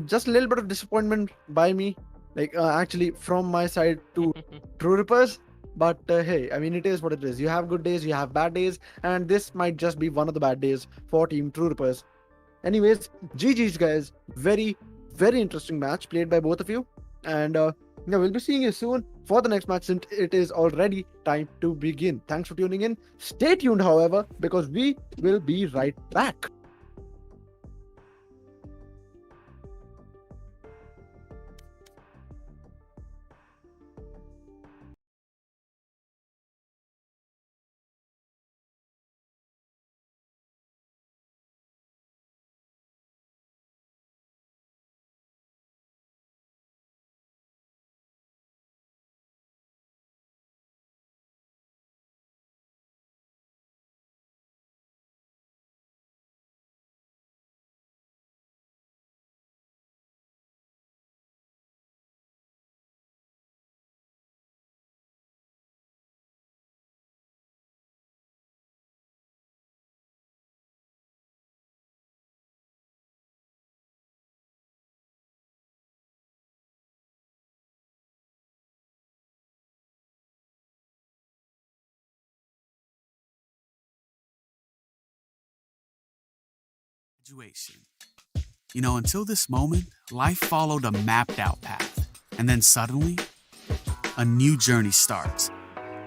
Speaker 1: just a little bit of disappointment by me, actually from my side to TrueRippers. But hey, I mean, it is what it is. You have good days, you have bad days, and this might just be one of the bad days for Team TrueRippers. Anyways, GG's guys. Very interesting match played by both of you, and we'll be seeing you soon for the next match, since it is already time to begin. Thanks for tuning in. Stay tuned, however, because we will be right back.
Speaker 8: Graduation. Until this moment, life followed a mapped out path. And then suddenly, a new journey starts.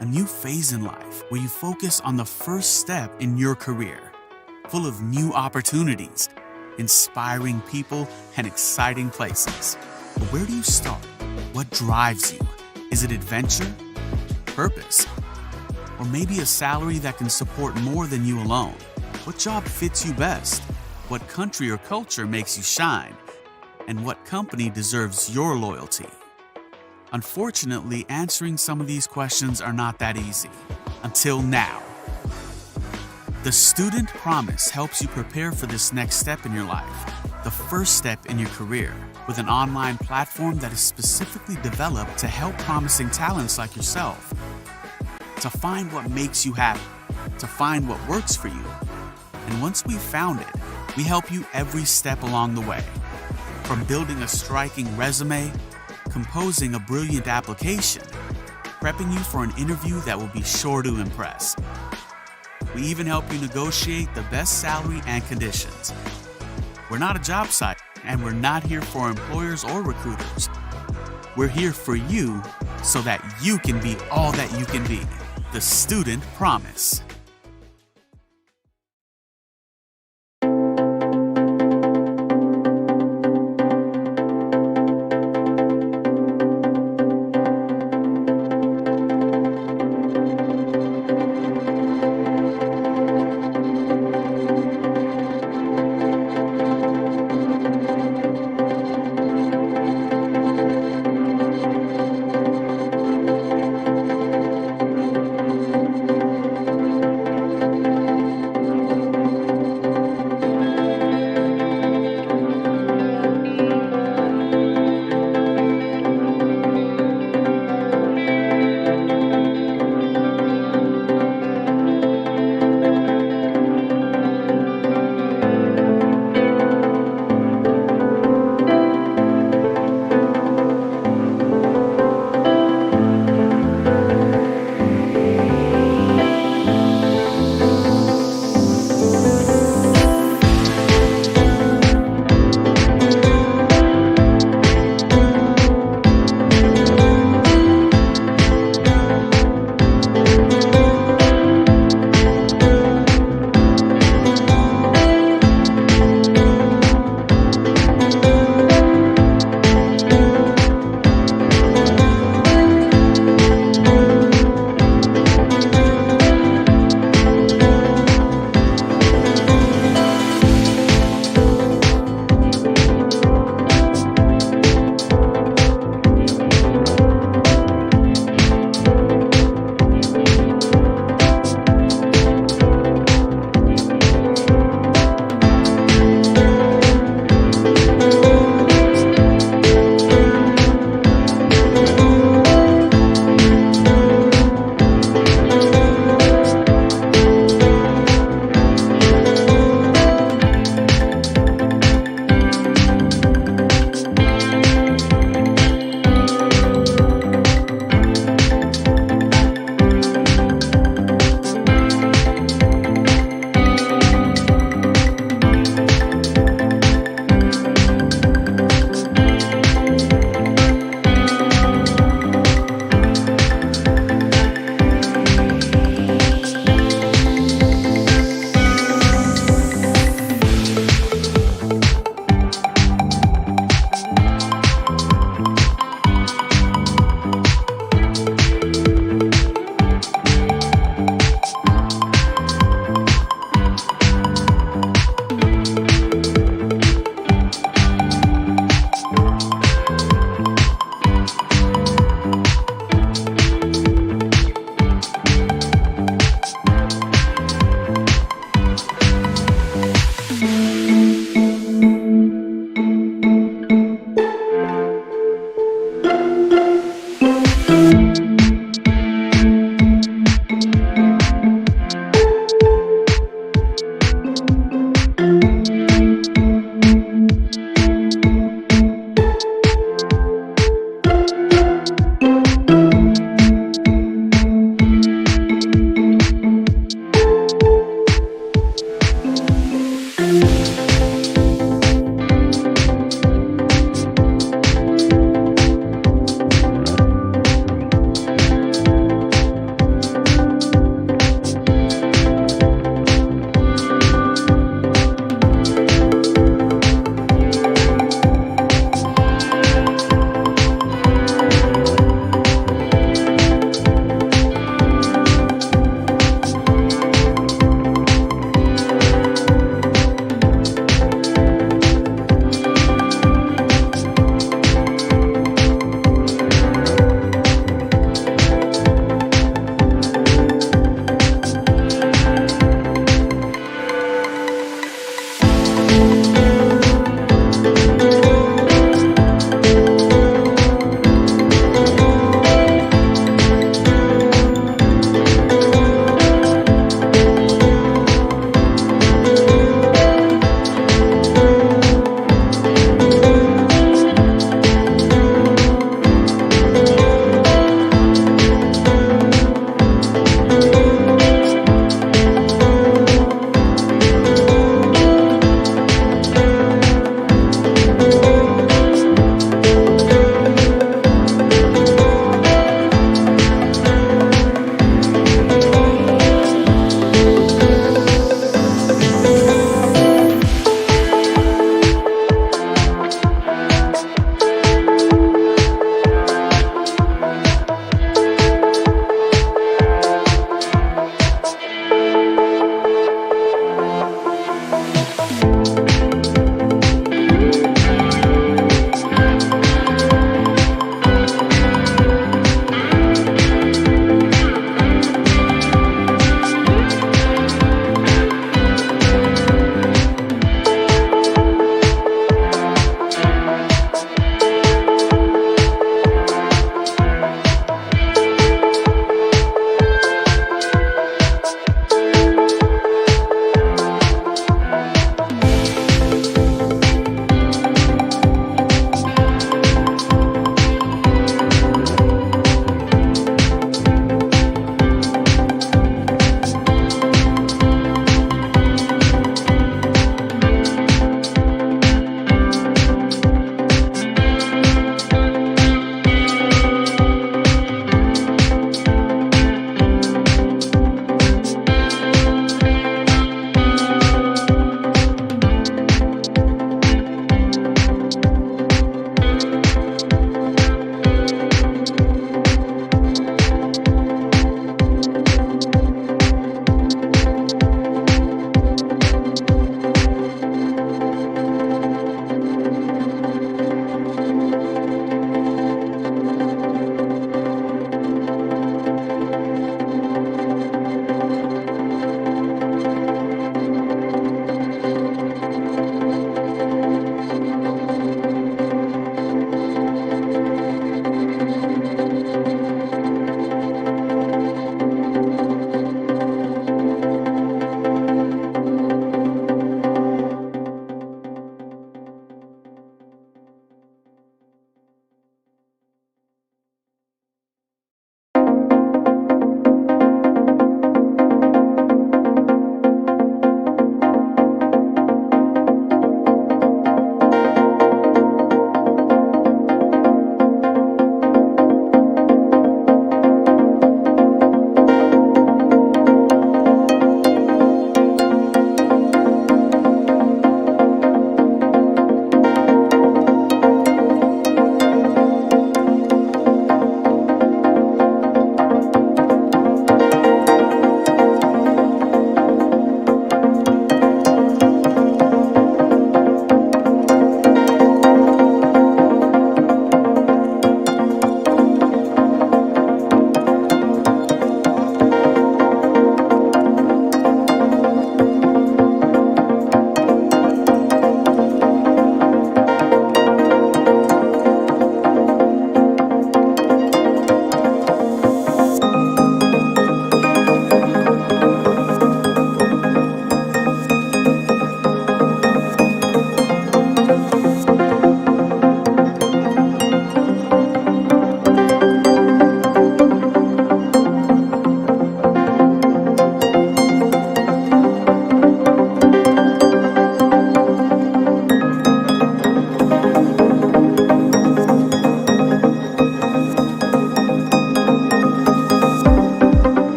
Speaker 8: A new phase in life where you focus on the first step in your career, full of new opportunities, inspiring people, and exciting places. But where do you start? What drives you? Is it adventure? Purpose? Or maybe a salary that can support more than you alone? What job fits you best? what country or culture makes you shine, and what company deserves your loyalty. Unfortunately, answering some of these questions are not that easy. Until now. The Student Promise helps you prepare for this next step in your life, the first step in your career, with an online platform that is specifically developed to help promising talents like yourself to find what makes you happy, to find what works for you. And once we've found it, we help you every step along the way. From building a striking resume, composing a brilliant application, prepping you for an interview that will be sure to impress. We even help you negotiate the best salary and conditions. We're not a job site, and we're not here for employers or recruiters. We're here for you so that you can be all that you can be. The Student Promise.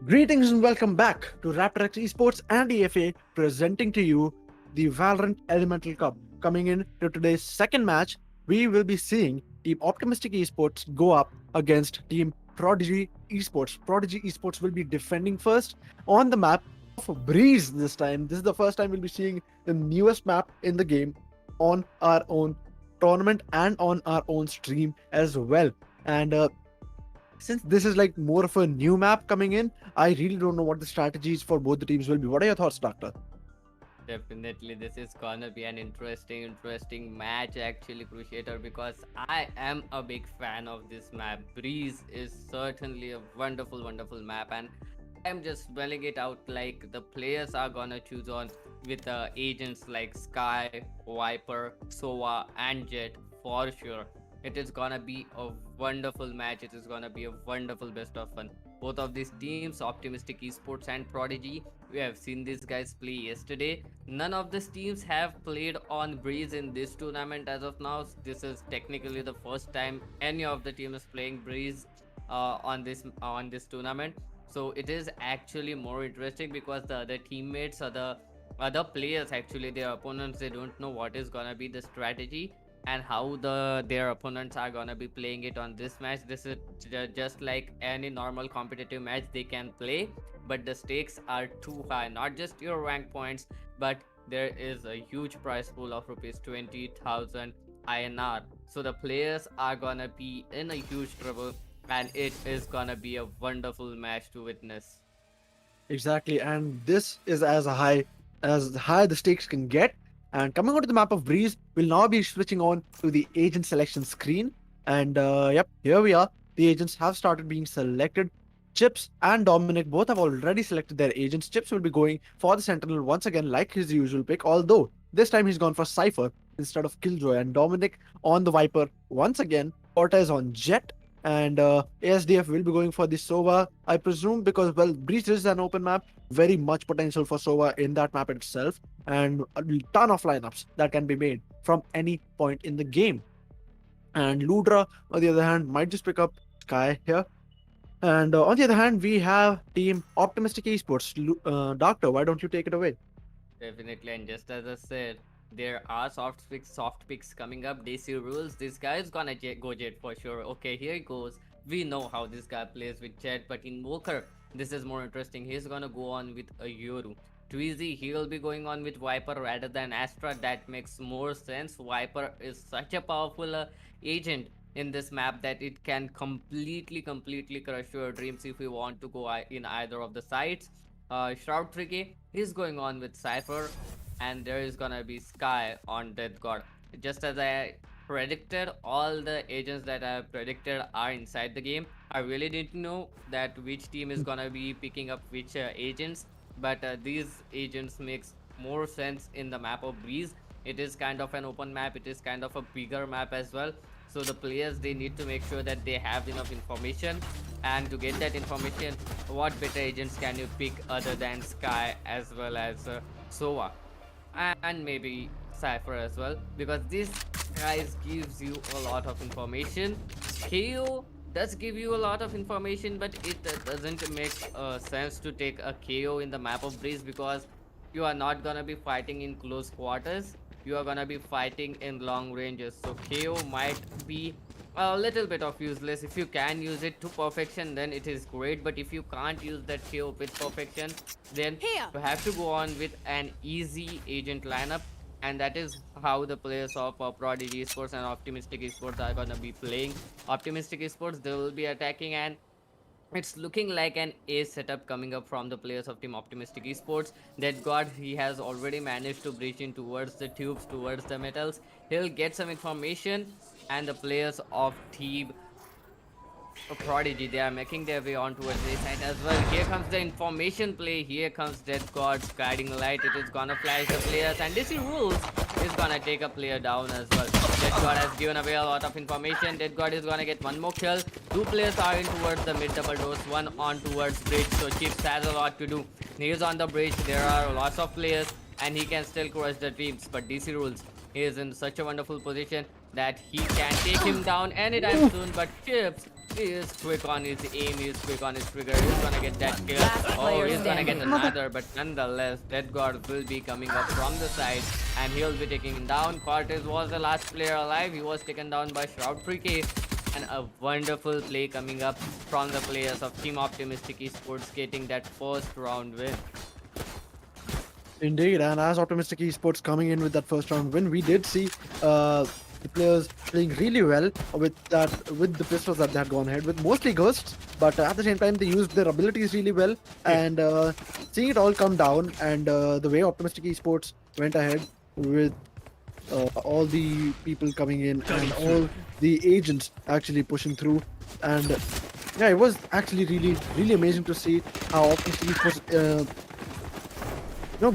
Speaker 1: Greetings and welcome back to RaptorX eSports and EFA presenting to you the Valorant Elemental Cup. Coming in to today's second match, we will be seeing Team Optimistic Esports go up against Team Prodigy Esports. Prodigy Esports will be defending first on the map of Breeze this time. This is the first time we'll be seeing the newest map in the game on our own tournament and on our own stream as well. And since this is like more of a new map coming in, I really don't know what the strategies for both the teams will be. What are your thoughts, Doctor?
Speaker 2: Definitely, this is gonna be an interesting match actually, Crusader, because I am a big fan of this map. Breeze is certainly a wonderful map, and I'm just spelling it out like the players are gonna choose on with agents like Sky, Viper, Sova, and Jet for sure. It is gonna be a wonderful match. It is gonna be a wonderful best of fun. Both of these teams, Optimistic Esports and Prodigy, we have seen these guys play yesterday. None of these teams have played on Breeze in this tournament as of now. This is technically the first time any of the team is playing Breeze on this tournament. So it is actually more interesting because the other teammates or the other players, actually their opponents, they don't know what is gonna be the strategy and how their opponents are gonna be playing it on this match. This is just like any normal competitive match they can play, but the stakes are too high. Not just your rank points, but there is a huge prize pool of rupees 20,000 INR. So the players are gonna be in a huge trouble, and it is gonna be a wonderful match to witness.
Speaker 1: Exactly, and this is as high the stakes can get. And coming onto the map of Breeze, we'll now be switching on to the agent selection screen. And yep, here we are. The agents have started being selected. Chips and Dominic both have already selected their agents. Chips will be going for the Sentinel once again, like his usual pick, although this time he's gone for Cypher instead of Killjoy. And Dominic on the Viper once again. Cortez on Jet. And ASDF will be going for the Sova, I presume, because, well, Breach is an open map, very much potential for Sova in that map itself, and a ton of lineups that can be made from any point in the game. And Ludra, on the other hand, might just pick up Sky here. And on the other hand, we have Team Optimistic Esports. Doctor, why don't you take it away?
Speaker 2: Definitely, and just as I said, there are soft picks coming up. DC rules. This guy is gonna go Jet for sure. Okay, here he goes. We know how this guy plays with Jet, but Invoker, this is more interesting. He's gonna go on with a Yoru. Tweezy, he will be going on with Viper rather than Astra. That makes more sense. Viper is such a powerful agent in this map that it can completely crush your dreams if you want to go in either of the sides. Shroud Tricky, he's going on with Cypher, and there is gonna be Sky on Death God. Just as I predicted, all the agents that I predicted are inside the game. I really didn't know that which team is gonna be picking up which agents, but these agents makes more sense in the map of Breeze. It is kind of an open map, it is kind of a bigger map as well. So the players, they need to make sure that they have enough information, and to get that information, what better agents can you pick other than Sky as well as Sova and maybe Cypher as well, because this guys gives you a lot of information. KO does give you a lot of information, but it doesn't make sense to take a KO in the map of Breeze, because you are not gonna be fighting in close quarters, you are gonna be fighting in long ranges. So KO might be a little bit of useless. If you can use it to perfection, then it is great, but if you can't use that KO with perfection, then you have to go on with an easy agent lineup, and that is how the players of Prodigy Esports and Optimistic Esports are gonna be playing. Optimistic Esports, they will be attacking, and it's looking like an A setup coming up from the players of Team Optimistic Esports. That God, he has already managed to breach in towards the tubes, towards the metals. He'll get some information, and the players of Team Prodigy, they are making their way on towards this side as well. Here comes the information play. Here comes Death God's guiding light. It is gonna flash the players, and DC rules is gonna take a player down as well. Death God has given away a lot of information. Death God is gonna get one more kill. Two players are in towards the mid double doors, one on towards bridge. So Chips has a lot to do. He is on the bridge. There are lots of players, and he can still crush the dreams. But DC rules, he is in such a wonderful position that he can take him down anytime soon. But Chips He is quick on his aim, he is quick on his trigger, he's gonna get that kill.
Speaker 5: Last
Speaker 2: Oh,
Speaker 5: player
Speaker 2: he's gonna get
Speaker 5: standing.
Speaker 2: another, but nonetheless, Dead God will be coming up from the side and he'll be taking him down. Cortez was the last player alive, he was taken down by Shroud3K. And a wonderful play coming up from the players of Team Optimistic Esports getting that first round win.
Speaker 1: Indeed, and as Optimistic Esports coming in with that first round win, we did see the players playing really well with the pistols that they had gone ahead with, mostly ghosts, but at the same time they used their abilities really well. And seeing it all come down, and the way Optimistic Esports went ahead with all the people coming in and all the agents actually pushing through, and yeah, it was actually really amazing to see how Optimistic Esports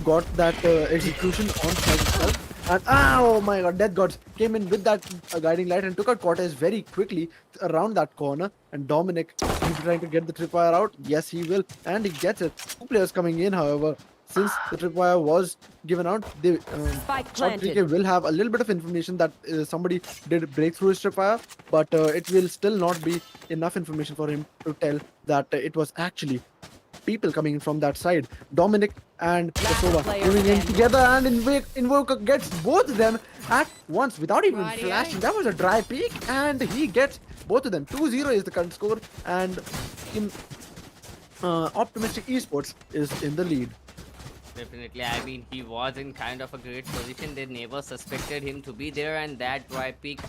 Speaker 1: got that execution on site itself. And oh my god, Death Gods came in with that guiding light and took out Cortez very quickly around that corner. And Dominic is trying to get the tripwire out. Yes, he will, and he gets it. Two players coming in, however. Since the tripwire was given out, they
Speaker 5: Spike
Speaker 1: Shot 3K
Speaker 5: planted.
Speaker 1: will have a little bit of information that somebody did break through his tripwire, but it will still not be enough information for him to tell that it was actually people coming in from that side. Dominic and
Speaker 5: Last
Speaker 1: Kosova
Speaker 5: player
Speaker 1: moving in
Speaker 5: standing.
Speaker 1: together, and Invoker gets both of them at once without even
Speaker 3: Righty-o.
Speaker 1: flashing. That was a dry peek, and he gets both of them. 2-0 is the current score, and Optimistic Esports is in the lead.
Speaker 2: Definitely, I mean, he was in kind of a great position. They never suspected him to be there, and that dry pick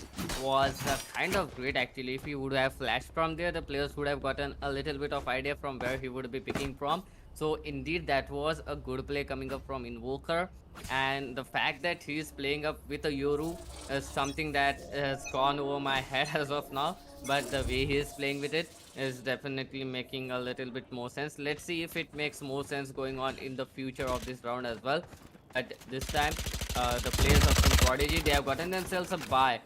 Speaker 2: was kind of great actually. If he would have flashed from there, the players would have gotten a little bit of idea from where he would be picking from. So indeed, that was a good play coming up from Invoker, and the fact that he is playing up with a Yoru is something that has gone over my head as of now. But the way he is playing with it is definitely making a little bit more sense. Let's see if it makes more sense going on in the future of this round as well. But this time, the players of Team Prodigy, they have gotten themselves a bye,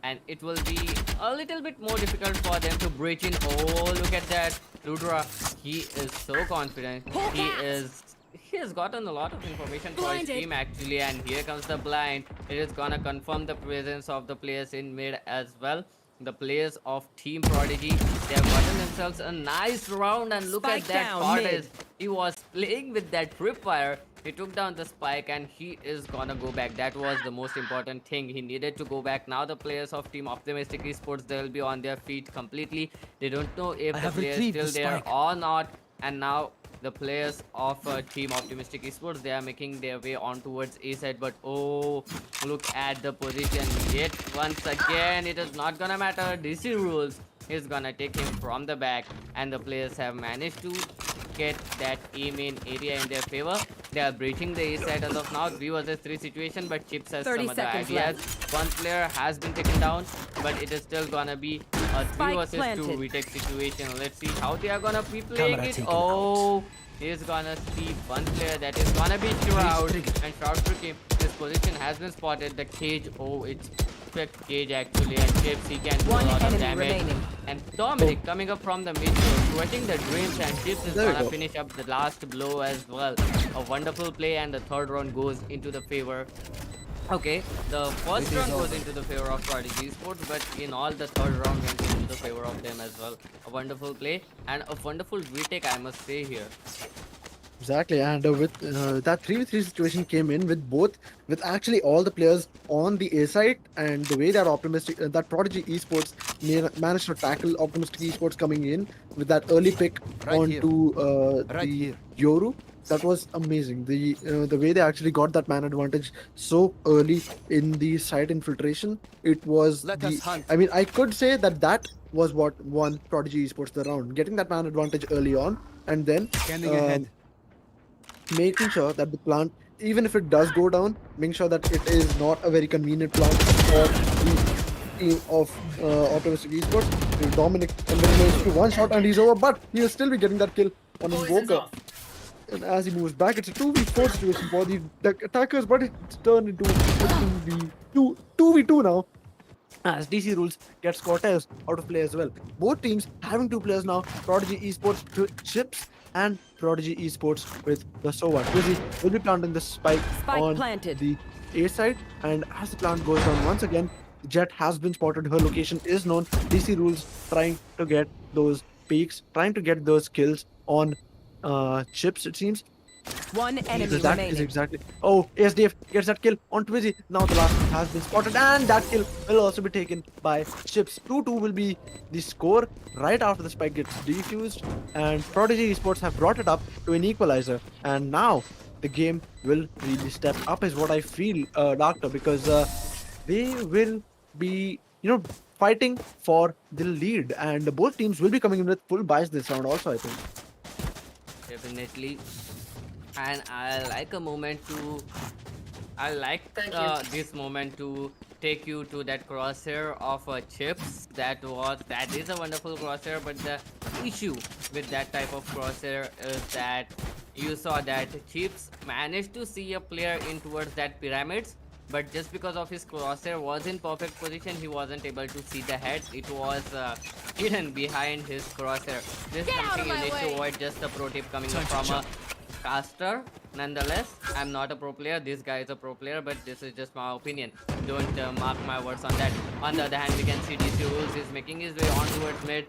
Speaker 2: and it will be a little bit more difficult for them to breach in. Oh, look at that, Ludra. He is so confident. He has gotten a lot of information for his
Speaker 3: Blinded.
Speaker 2: team actually, and here comes the blind. It is gonna confirm the presence of the players in mid as well. The players of Team Prodigy, they have gotten themselves a nice round, and look
Speaker 5: Spike
Speaker 2: at that
Speaker 5: down,
Speaker 2: Cortez. He was playing with that tripwire. He took down the spike, and he is gonna go back. That was the most important thing. He needed to go back. Now the players of Team Optimistic Esports, they will be on their feet completely. They don't know if
Speaker 6: I
Speaker 2: the
Speaker 6: have
Speaker 2: player is
Speaker 6: retrieved
Speaker 2: still
Speaker 6: the
Speaker 2: there
Speaker 6: spike.
Speaker 2: or not. And now the players of Team Optimistic Esports, they are making their way on towards A side, but oh, look at the position. Yet once again, it is not gonna matter. DC rules is gonna take him from the back, and the players have managed to get that A main area in their favor. They are breaching the A side as of now. 3 versus 3 situation, but Chips has
Speaker 5: 30
Speaker 2: some other
Speaker 5: seconds
Speaker 2: ideas. One player has been taken down, but it is still gonna be a 3
Speaker 5: Spike
Speaker 2: versus 2
Speaker 5: planted.
Speaker 2: retake situation. Let's see how they are gonna be playing
Speaker 6: Camera
Speaker 2: it.
Speaker 6: taken
Speaker 2: Oh, he's gonna see one player that is gonna be Shroud, and Shroud3K, his position has been spotted. The cage, oh, it's quick cage actually, and Chips, he can do
Speaker 5: One
Speaker 2: a lot of
Speaker 5: enemy
Speaker 2: damage.
Speaker 5: remaining.
Speaker 2: And Dominic coming up from the mid, sweating the dreams, and Chips is
Speaker 1: There we
Speaker 2: gonna
Speaker 1: go.
Speaker 2: finish up the last blow as well. A wonderful play, and the third round goes into the favor. Okay, the first round goes into the favor of Prodigy Esports, but in all, the third round went into the favor of them as well. A wonderful play and a wonderful retake, I must say here.
Speaker 1: Exactly, and with that 3v3 situation came in with actually all the players on the A side, and the way that Optimistic, that Prodigy Esports managed to tackle Optimistic Esports coming in with that early pick
Speaker 4: Right here.
Speaker 1: onto
Speaker 4: Right
Speaker 1: the
Speaker 4: here.
Speaker 1: Yoru. That was amazing. The way they actually got that man advantage so early in the site infiltration, it was
Speaker 4: Let us hunt.
Speaker 1: I mean, I could say that was what won Prodigy Esports the round, getting that man advantage early on, and then
Speaker 4: Scanning ahead.
Speaker 1: making sure that the plant, even if it does go down, making sure that it is not a very convenient plant for the team of Optimistic Esports. Dominic and then goes to one shot and he's over, but he'll still be getting that kill on Invoker. And as he moves back, it's a 2v4 situation for the attackers, but it's turned into a 2v2 now. As DC rules gets Cortez out of play as well. Both teams having 2 players now. Prodigy Esports Chips and Prodigy Esports with the Sova. Twizzy will be planting the spike
Speaker 5: Spike
Speaker 1: on
Speaker 5: planted.
Speaker 1: the A side, and as the plant goes down once again, Jet has been spotted. Her location is known. DC rules trying to get those peaks, trying to get those kills on chips. It seems
Speaker 5: One enemy
Speaker 1: because that is
Speaker 5: remaining.
Speaker 1: exactly. Oh, ASDF gets that kill on Twizzy. Now the last one has been spotted, and that kill will also be taken by Chips. 2-2 will be the score right after the spike gets defused, and Prodigy Esports have brought it up to an equalizer, and now the game will really step up, is what I feel, Doctor, because they will be, fighting for the lead, and both teams will be coming in with full buys this round. Also, I think.
Speaker 2: Definitely. And I like this moment to take you to that crosshair of Chips. That is a wonderful crosshair, but the issue with that type of crosshair is that you saw that Chips managed to see a player in towards that pyramids, but just because of his crosshair was in perfect position, he wasn't able to see the head. It was hidden behind his crosshair. This is
Speaker 3: Get out
Speaker 2: something
Speaker 3: of
Speaker 2: you
Speaker 3: my
Speaker 2: need to
Speaker 3: way.
Speaker 2: avoid. Just a pro tip coming up from a caster. Nonetheless, I'm not a pro player. This guy is a pro player, but this is just my opinion. Don't mark my words on that. On the other hand, we can see DC Rules is making his way on towards mid.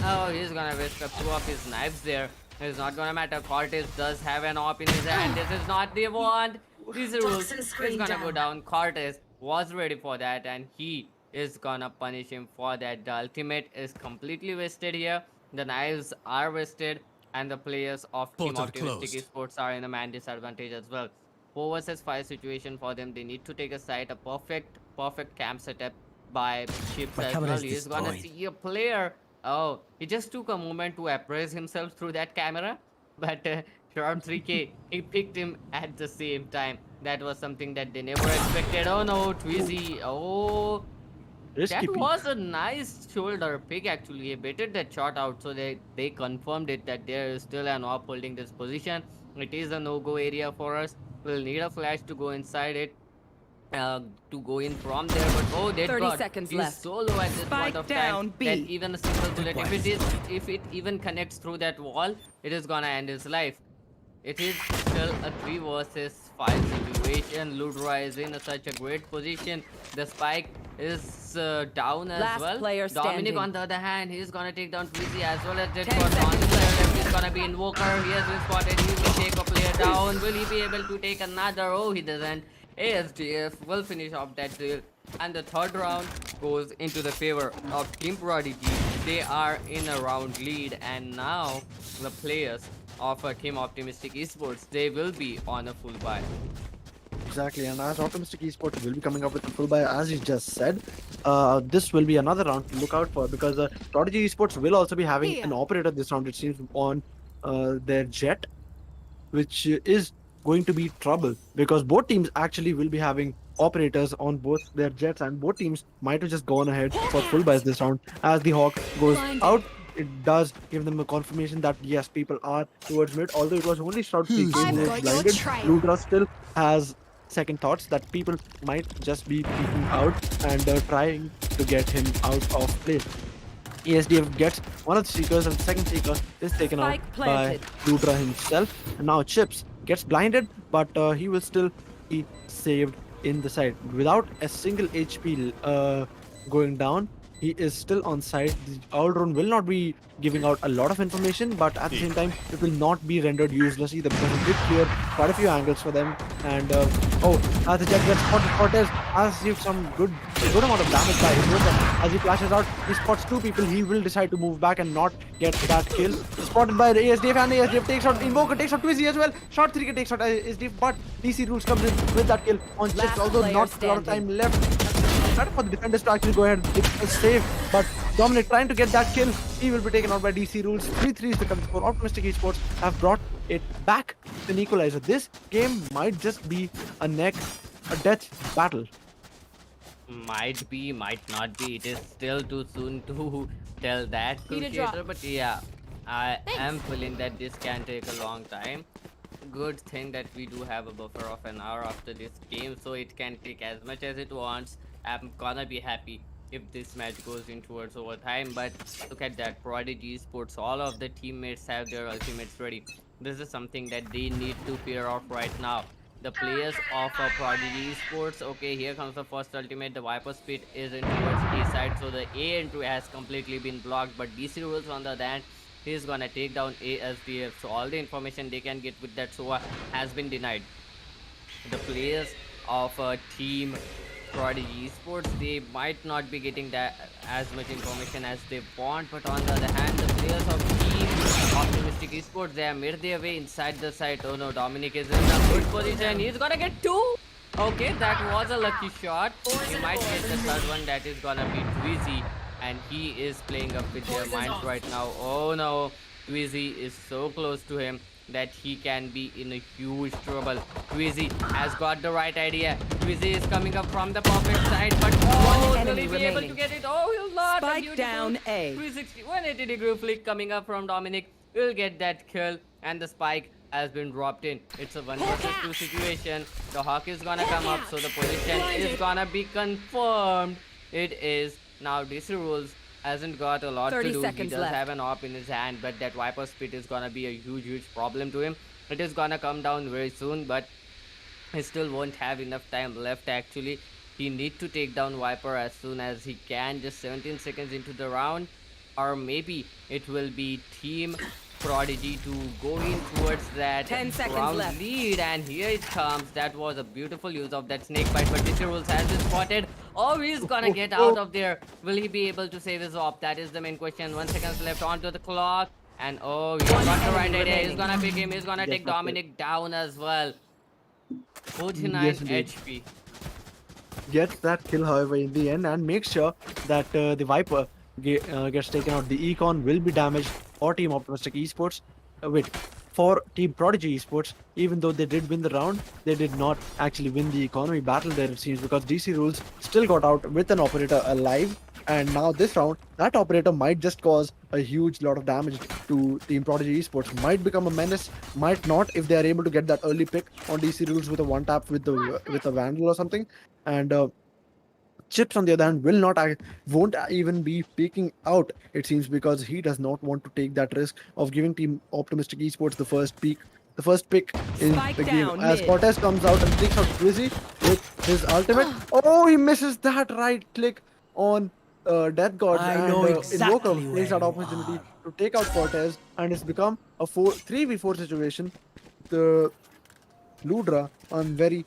Speaker 2: Oh, he's gonna waste up two of his knives there. It's not gonna matter. Cortez does have an op in his hand. This is not the one. DC Rules is gonna go down. Cortez was ready for that, and he is gonna punish him for that. The ultimate is completely wasted here. The knives are wasted, and the players of Team
Speaker 7: Portal
Speaker 2: Optimistic
Speaker 7: closed.
Speaker 2: Esports are in a man disadvantage as well. 4 versus 5 situation for them. They need to take a side, a perfect camp setup by Chips
Speaker 6: My
Speaker 2: as
Speaker 6: camera
Speaker 2: well.
Speaker 6: is
Speaker 2: He's gonna
Speaker 6: destroyed.
Speaker 2: see a player. Oh, he just took a moment to appraise himself through that camera, but Sharp 3K, he picked him at the same time. That was something that they never expected. Oh no, Twizzy. Oh,
Speaker 1: Risky
Speaker 2: that
Speaker 1: peek.
Speaker 2: was a nice shoulder pick actually. He baited that shot out, so they confirmed it that there is still an op holding this position. It is a no-go area for us. We'll need a flash to go inside it. To go in from there, but oh, dead
Speaker 5: 30
Speaker 2: god.
Speaker 5: seconds
Speaker 2: He's
Speaker 5: left.
Speaker 2: so low at this point
Speaker 5: Spike
Speaker 2: of
Speaker 5: down,
Speaker 2: time
Speaker 5: B.
Speaker 2: that even a single bullet, if it even connects through that wall, it is gonna end his life. It is still a 3 versus 5 situation. Ludra is in such a great position. The spike is down as
Speaker 5: Last
Speaker 2: well.
Speaker 5: player
Speaker 2: Dominic,
Speaker 5: standing.
Speaker 2: on the other hand, he's gonna take down Twizzy as well as Dead
Speaker 5: 10
Speaker 2: God. On the
Speaker 5: seconds
Speaker 2: player
Speaker 5: left.
Speaker 2: left, he's gonna be Invoker. He has been spotted. He will take a player down. Will he be able to take another? Oh, he doesn't. ASDF will finish off that deal. And the third round goes into the favor of Team Prodigy. They are in a round lead, and now the players of Team Optimistic Esports, they will be on a full buy.
Speaker 1: Exactly, and as Optimistic Esports will be coming up with a full buy, as you just said, this will be another round to look out for, because Prodigy Esports will also be having an operator this round, it seems, on their jet, which is going to be trouble, because both teams actually will be having operators on both their jets, and both teams might have just gone ahead for full buys this round. As the Hawk goes out, it does give them a confirmation that yes, people are towards mid, although it was only Shroud 3K
Speaker 3: I've
Speaker 1: who was
Speaker 3: got your
Speaker 1: blinded.
Speaker 3: trail.
Speaker 1: Ludra still has second thoughts that people might just be peeking out and trying to get him out of play. ESDF gets one of the seekers, and the second seeker is taken out
Speaker 5: Spike
Speaker 1: by
Speaker 5: planted.
Speaker 1: Ludra himself. And now Chips gets blinded, but he will still be saved in the side. Without a single HP going down, he is still on side. The owl drone will not be giving out a lot of information, but at the same time, it will not be rendered useless either, because it did clear quite a few angles for them. And as the jet gets spotted, Cortez has received some good amount of damage by him. As he flashes out, he spots two people. He will decide to move back and not get that kill. Spotted by the ASDF, and ASDF takes out Invoker, takes out Twizzy as well. Shot 3K takes out ASDF, but DC Rules comes in with that kill on Chips,
Speaker 5: Last
Speaker 1: although
Speaker 5: player
Speaker 1: not a lot of
Speaker 5: standing.
Speaker 1: time left. Trying for the defenders to actually go ahead with a save, but Dominic trying to get that kill. He will be taken out by DC Rules. 3-3 is the current score. Optimistic Esports have brought it back to an equalizer. This game might just be a death battle.
Speaker 2: Might be, might not be. It is still too soon to tell that,
Speaker 3: Need a drop.
Speaker 2: Crusader, but yeah, I am feeling that this can take a long time. Good thing that we do have a buffer of an hour after this game, so it can take as much as it wants. I'm gonna be happy if this match goes in towards overtime, but look at that. Prodigy Sports, all of the teammates have their ultimates ready. This is something that they need to fear off right now. the players of Prodigy eSports. Okay, here comes the first ultimate. The Viper Speed is in towards A side, so the A entry has completely been blocked. But DC Rules on the other hand, he's gonna take down ASDF. So all the information they can get with that SOA has been denied. The players of team Prodigy Esports, they might not be getting that as much information as they want, but on the other hand, the players of team Optimistic Esports, they have made their way inside the site. Oh no, Dominic is in a good position. He's gonna get two. Okay, that was a lucky shot. He might get the third one. That is gonna be Twizy, and he is playing up with their minds right now. Oh no, Twizy is so close to him that he can be in a huge trouble. Twizy has got the right idea. Twizy is coming up from the perfect side, but
Speaker 5: One
Speaker 2: will
Speaker 5: enemy
Speaker 2: he be able to
Speaker 5: remaining.
Speaker 2: get it? Oh, he'll not.
Speaker 5: Spike
Speaker 2: Beautiful
Speaker 5: down A.
Speaker 2: 360, 180-degree flick coming up from Dominic. Will get that kill, and the spike has been dropped in. It's a 1 versus 2 situation. The Hawk is gonna come up, so the position is gonna be confirmed. It is now DC Rules hasn't got a lot to
Speaker 5: 30
Speaker 2: do. He
Speaker 5: seconds
Speaker 2: does
Speaker 5: left.
Speaker 2: have an op in his hand, but that Viper Speed is gonna be a huge problem to him. It is gonna come down very soon, but he still won't have enough time left actually. He need to take down Viper as soon as he can, just 17 seconds into the round, or maybe it will be Team Prodigy to go in towards that
Speaker 5: 10 seconds
Speaker 2: round
Speaker 5: left.
Speaker 2: lead, and here it comes. That was a beautiful use of that snake bite, but DC Rules has been spotted. Oh, he's gonna get out of there. Will he be able to save his op? That is the main question. 1 second left onto the clock, and oh, he's got the right
Speaker 5: enemy
Speaker 2: idea. He's
Speaker 5: remaining.
Speaker 2: gonna pick him. He's gonna
Speaker 1: Yes,
Speaker 2: take
Speaker 1: that's it.
Speaker 2: Dominic down as well. 49
Speaker 1: Yes, indeed.
Speaker 2: HP.
Speaker 1: Gets that kill, however, in the end, and makes sure that the Viper gets taken out. The Econ will be damaged for Team Optimistic Esports. For Team Prodigy Esports, even though they did win the round, they did not actually win the economy battle there, it seems, because DC Rules still got out with an operator alive. And now this round, that operator might just cause a huge lot of damage to Team Prodigy Esports. Might become a menace, might not if they are able to get that early pick on DC Rules with a one tap with a Vandal or something. And Chips, on the other hand, won't even be peeking out, it seems, because he does not want to take that risk of giving Team Optimistic Esports the first pick in
Speaker 5: Spike
Speaker 1: the game.
Speaker 5: down
Speaker 1: As
Speaker 5: mid.
Speaker 1: Cortez comes out and takes out Twizy with his ultimate. Oh, he misses that right click on Death God,
Speaker 6: I
Speaker 1: and
Speaker 6: know
Speaker 1: Invoker
Speaker 6: exactly
Speaker 1: takes that
Speaker 6: where you
Speaker 1: opportunity
Speaker 6: are.
Speaker 1: to take out Cortez, and it's become a 3v4 situation. The Ludra on very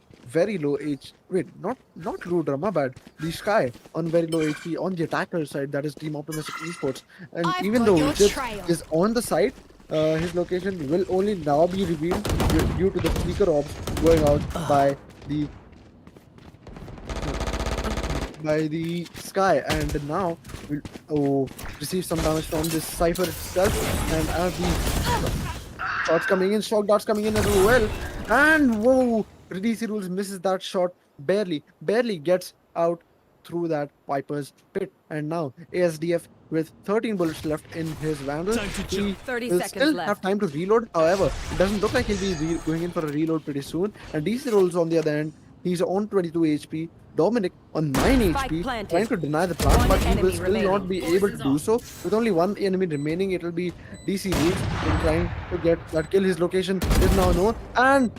Speaker 1: low H. Wait, not Ludra, my bad. The Sky on very low HP on the attacker side, that is Team Optimistic Esports. And
Speaker 3: I've
Speaker 1: even
Speaker 3: got
Speaker 1: though
Speaker 3: your
Speaker 1: Chips
Speaker 3: trail.
Speaker 1: is on the site, his location will only now be revealed due to the sneaker orbs going out by the Sky, and now will receive some damage from this Cypher itself. And as the shots coming in, shock darts coming in as well, and whoa, DC Rules misses that shot, barely gets out through that Viper's pit. And now ASDF with 13 bullets left in his Vandal, he
Speaker 5: 30
Speaker 1: will
Speaker 5: seconds
Speaker 1: still
Speaker 5: left.
Speaker 1: have time to reload. However, it doesn't look like he'll be going in for a reload pretty soon. And DC Rules, on the other hand, he's on 22 HP. Dominic on 9
Speaker 5: Spike
Speaker 1: HP,
Speaker 5: planted.
Speaker 1: trying to deny the plant,
Speaker 5: One
Speaker 1: but he will
Speaker 5: enemy
Speaker 1: still
Speaker 5: remaining.
Speaker 1: not be able to do so. With only one enemy remaining, it will be DC Rules in trying to get that kill. His location is now known, and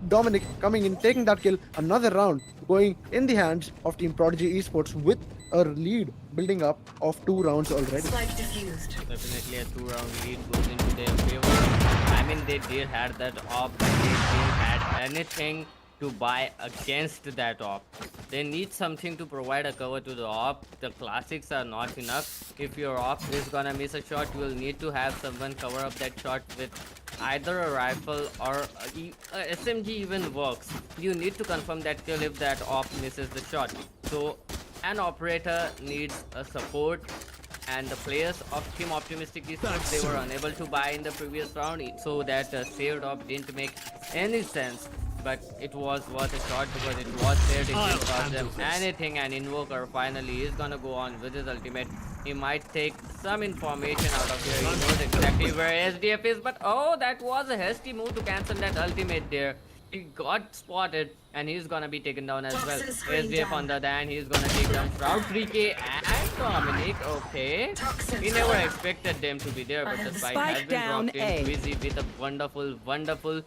Speaker 1: Dominic coming in, taking that kill. Another round going in the hands of Team Prodigy Esports with a lead building up of 2 rounds already.
Speaker 2: Definitely a 2-round lead goes into their favor. I mean, they did have that op, but they didn't had anything to buy against that op. They need something to provide a cover to the op. The classics are not enough. If your op is gonna miss a shot, you will need to have someone cover up that shot with either a rifle or a SMG even works. You need to confirm that kill if that op misses the shot. So an operator needs a support, and the players of Team Optimistic Esports, they were unable to buy in the previous round, so that saved op didn't make any sense. But it was worth a shot because it was there. It didn't cost them anything, and Invoker finally is gonna go on with his ultimate. He might take some information out of here. He knows exactly where SDF is, but oh, that was a hasty move to cancel that ultimate there. He got spotted and he's gonna be taken down as well. SDF on the other hand, he's gonna take down Shroud 3K and Dominic. Okay. We never expected them to be there, but the spike has
Speaker 5: Spike
Speaker 2: been
Speaker 5: down
Speaker 2: dropped in.
Speaker 5: A.
Speaker 2: Quizzy with a wonderful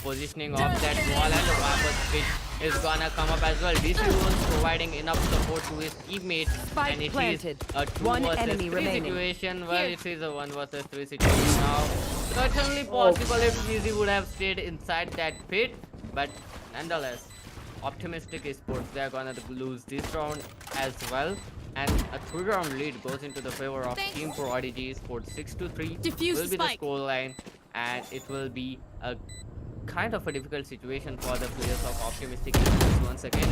Speaker 2: positioning of that wall, and the Viper switch is gonna come up as well. DC was providing enough support to his teammate,
Speaker 5: Spike
Speaker 2: and it is
Speaker 5: planted.
Speaker 2: a 2
Speaker 5: One
Speaker 2: versus
Speaker 5: enemy
Speaker 2: 3
Speaker 5: remaining.
Speaker 2: situation. Well, it is a 1 versus 3 situation now. Certainly possible if Quizzy would have stayed inside that pit, but nonetheless, optimistic esports, they're gonna lose this round as well. And a 3-round lead goes into the favor of Team Prodigy. Esports 6-3
Speaker 3: Defuse
Speaker 2: will
Speaker 3: the
Speaker 2: be the
Speaker 3: spike.
Speaker 2: scoreline, and it will be a kind of a difficult situation for the players of Optimistic Esports once again.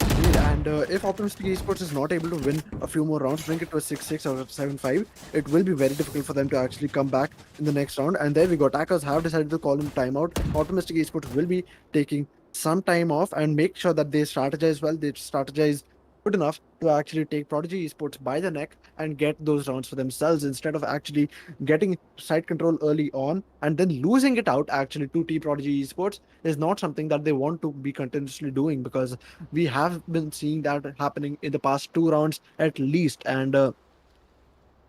Speaker 1: Indeed, and if Optimistic Esports is not able to win a few more rounds, bring it to a 6-6 or a 7-5, it will be very difficult for them to actually come back in the next round. And there we go. Attackers have decided to call him timeout. Optimistic Esports will be taking some time off and make sure that they strategize well. They strategize good enough to actually take Prodigy Esports by the neck and get those rounds for themselves instead of actually getting side control early on and then losing it out actually to Team Prodigy Esports is not something that they want to be continuously doing, because we have been seeing that happening in the past 2 rounds at least, and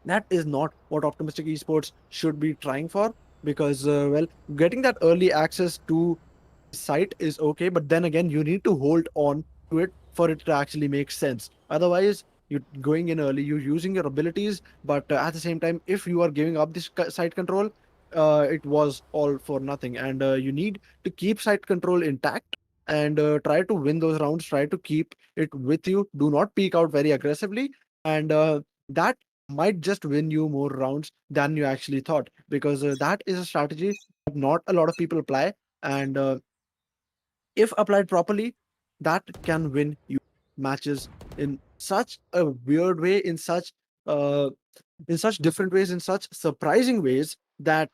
Speaker 1: that is not what Optimistic Esports should be trying for, because well, getting that early access to site is okay, but then again, you need to hold on to it for it to actually make sense. Otherwise, you're going in early, you're using your abilities, but at the same time, if you are giving up this site control, it was all for nothing. And you need to keep site control intact and try to win those rounds, try to keep it with you. Do not peek out very aggressively, and that might just win you more rounds than you actually thought, because that is a strategy that not a lot of people apply. And if applied properly, that can win you matches in such a weird way, uh, in such different ways, in such surprising ways that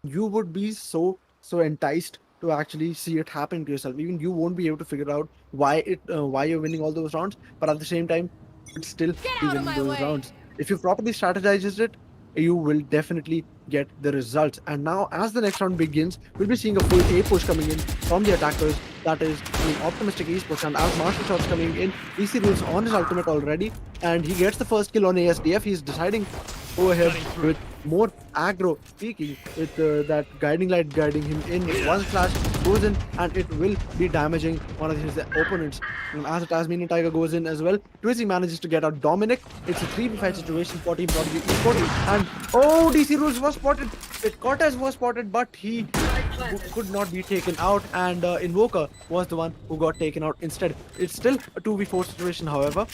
Speaker 1: you would be so enticed to actually see it happen to yourself. Even you won't be able to figure out why you're winning all those rounds, but at the same time, you'd still
Speaker 3: Get
Speaker 1: be
Speaker 3: out of
Speaker 1: winning
Speaker 3: my
Speaker 1: those
Speaker 3: way!
Speaker 1: rounds. If you properly strategizes it, you will definitely get the results. And now, as the next round begins, we'll be seeing a full A push coming in from the attackers. That is the Optimistic Esports, and as martial shots coming in, DC rules on his ultimate already, and he gets the first kill on ASDF. He's deciding to go ahead with more aggro, peeking with that guiding light guiding him in. One flash goes in and it will be damaging one of his opponents. And as the Tasmanian Tiger goes in as well, Twizzy manages to get out Dominic. It's a 3v5 situation for Team Prodigy Esports, and oh, DC Rules was spotted. Cortez was spotted, but he could not be taken out, and Invoker was the one who got taken out instead. It's still a 2v4 situation, however.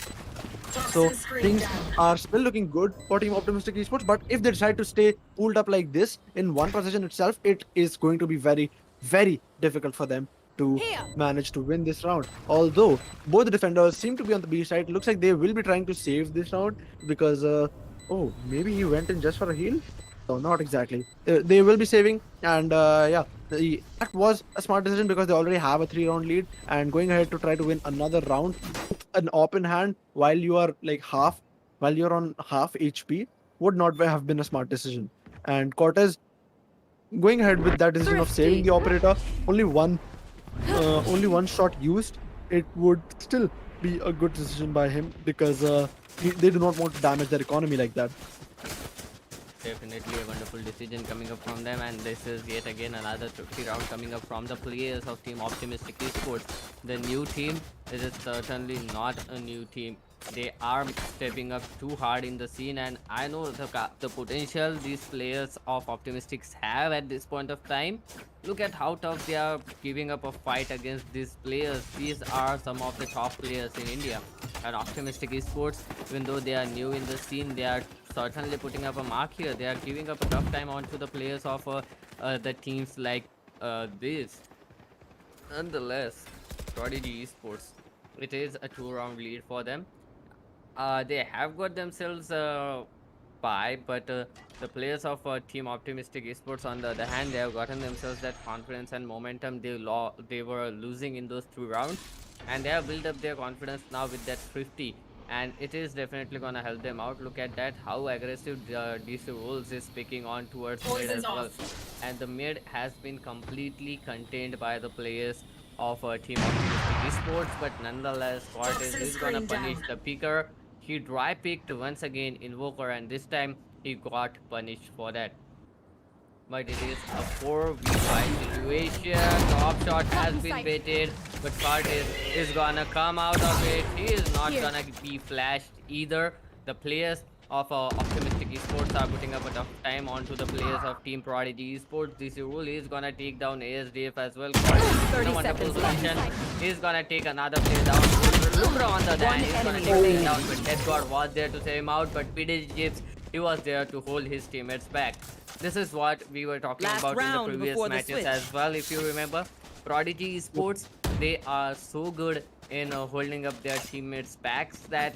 Speaker 1: So things are still looking good for Team Optimistic Esports, but if they decide to stay pulled up like this in one position itself, it is going to be very difficult for them to
Speaker 3: Here.
Speaker 1: manage to win this round. Although both the defenders seem to be on the B side, looks like they will be trying to save this round, because oh, maybe he went in just for a heal. No, not exactly. They will be saving, and yeah, that was a smart decision because they already have a 3-round lead, and going ahead to try to win another round with an open hand while you are while you're on half HP would not have been a smart decision. And Cortez going ahead with that decision of saving the operator, only one shot used, it would still be a good decision by him, because they do not want to damage their economy like that.
Speaker 2: Definitely a wonderful decision coming up from them, and this is yet again another 50 round coming up from the players of Team Optimistic Esports. The new team is certainly not a new team. They are stepping up too hard in the scene, and I know the potential these players of Optimistics have at this point of time. Look at how tough they are giving up a fight against these players. These are some of the top players in India. And Optimistic Esports, even though they are new in the scene, they are certainly putting up a mark here. They are giving up a tough time onto the players of the teams like this. Nonetheless, Prodigy Esports, it is a 2-round lead for them. They have got themselves by, but the players of Team Optimistic Esports, on the other hand, they have gotten themselves that confidence and momentum they were losing in those 2 rounds, and they have built up their confidence now with that 50. and it is definitely gonna help them out. Look at that, how aggressive DC Wolves is picking on towards mid as well, and the mid has been completely contained by the players of Team Optimistic Esports, but nonetheless, Cortez is gonna punish the picker. He dry picked once again Invoker, and this time he got punished for that. But it is a 4v5 situation. Top shot has been baited, but Cortez is gonna come out of it. He is not gonna be flashed either. The players of Optimistic Esports are putting up a tough time onto the players of Team Prodigy Esports. This rule is gonna take down ASDF as well. Cortez is in a wonderful position. He's gonna take another player down. Lubra on the other hand, he's gonna take him down, but Death God was there to save him out. But PDG Chips, he was there to hold his teammates back. This is what we were talking
Speaker 5: Last
Speaker 2: about in the
Speaker 5: round
Speaker 2: previous
Speaker 5: before the
Speaker 2: matches
Speaker 5: switch.
Speaker 2: as well. If you remember, Prodigy Esports, they are so good in holding up their teammates' backs that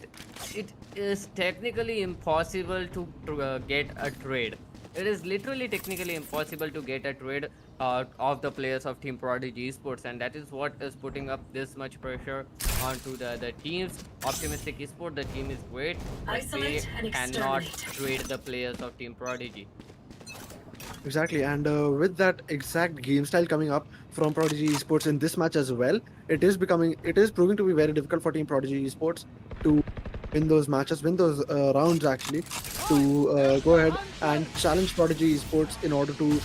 Speaker 2: it is technically impossible to get a trade. It is literally technically impossible to get a trade of the players of Team Prodigy Esports, and that is what is putting up this much pressure onto the other teams. Optimistic Esports, the team is great, but they cannot trade the players of Team Prodigy.
Speaker 1: Exactly, and with that exact game style coming up from Prodigy Esports in this match as well, it is proving to be very difficult for Team Prodigy Esports to win those matches, win those rounds actually, to go ahead and challenge Prodigy Esports in order to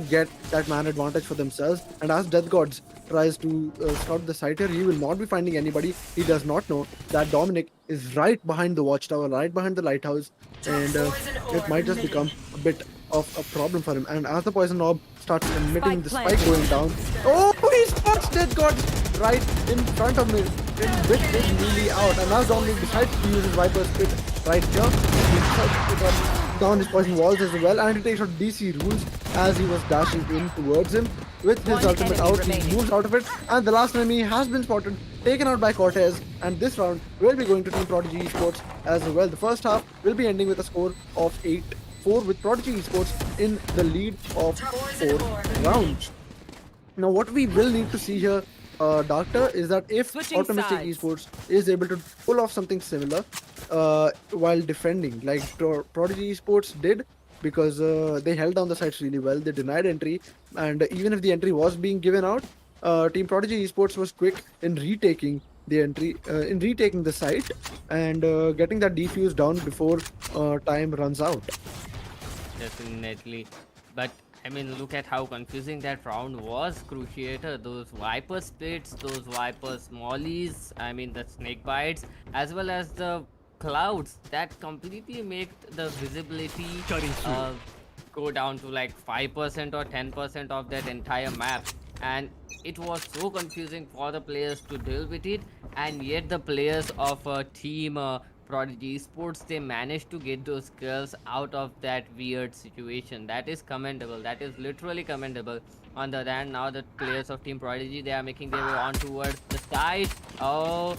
Speaker 1: get that man advantage for themselves. And as Death Gods tries to scout the site here, he will not be finding anybody. He does not know that Dominic is right behind the watchtower, right behind the lighthouse, and it might just become a bit of a problem for him. And as the poison orb starts emitting the spike going down, oh, he spots Death Gods right in front of me with his melee out. And as Dominic decides to use his Viper's Pit right here, he decides to put down his poison walls as well, and he takes out DC rules as he was dashing in towards him. With his ultimate out, he moves out of it, and the last enemy has been spotted, taken out by Cortez, and this round will be going to Team Prodigy Esports as well. The first half will be ending with a score of 8-4 with Prodigy Esports in the lead of 4 rounds. Now what we will need to see here, Doctor, is that if
Speaker 5: Switching
Speaker 1: Optimistic
Speaker 5: sides.
Speaker 1: Esports is able to pull off something similar while defending, like Prodigy Esports did, because they held down the sites really well, they denied entry, and even if the entry was being given out, Team Prodigy Esports was quick in retaking the entry, in retaking the site, and getting that defuse down before time runs out.
Speaker 2: Definitely. But I mean, look at how confusing that round was, Cruciator. Those Viper splits, those Viper mollies, I mean the snake bites, as well as the clouds that completely make the visibility go down to like 5% or 10% of that entire map. And it was so confusing for the players to deal with it, and yet the players of Team Prodigy Esports, they managed to get those kills out of that weird situation. That is commendable. That is literally commendable. On the other hand, now the players of Team Prodigy, they are making their way on towards the side. Oh,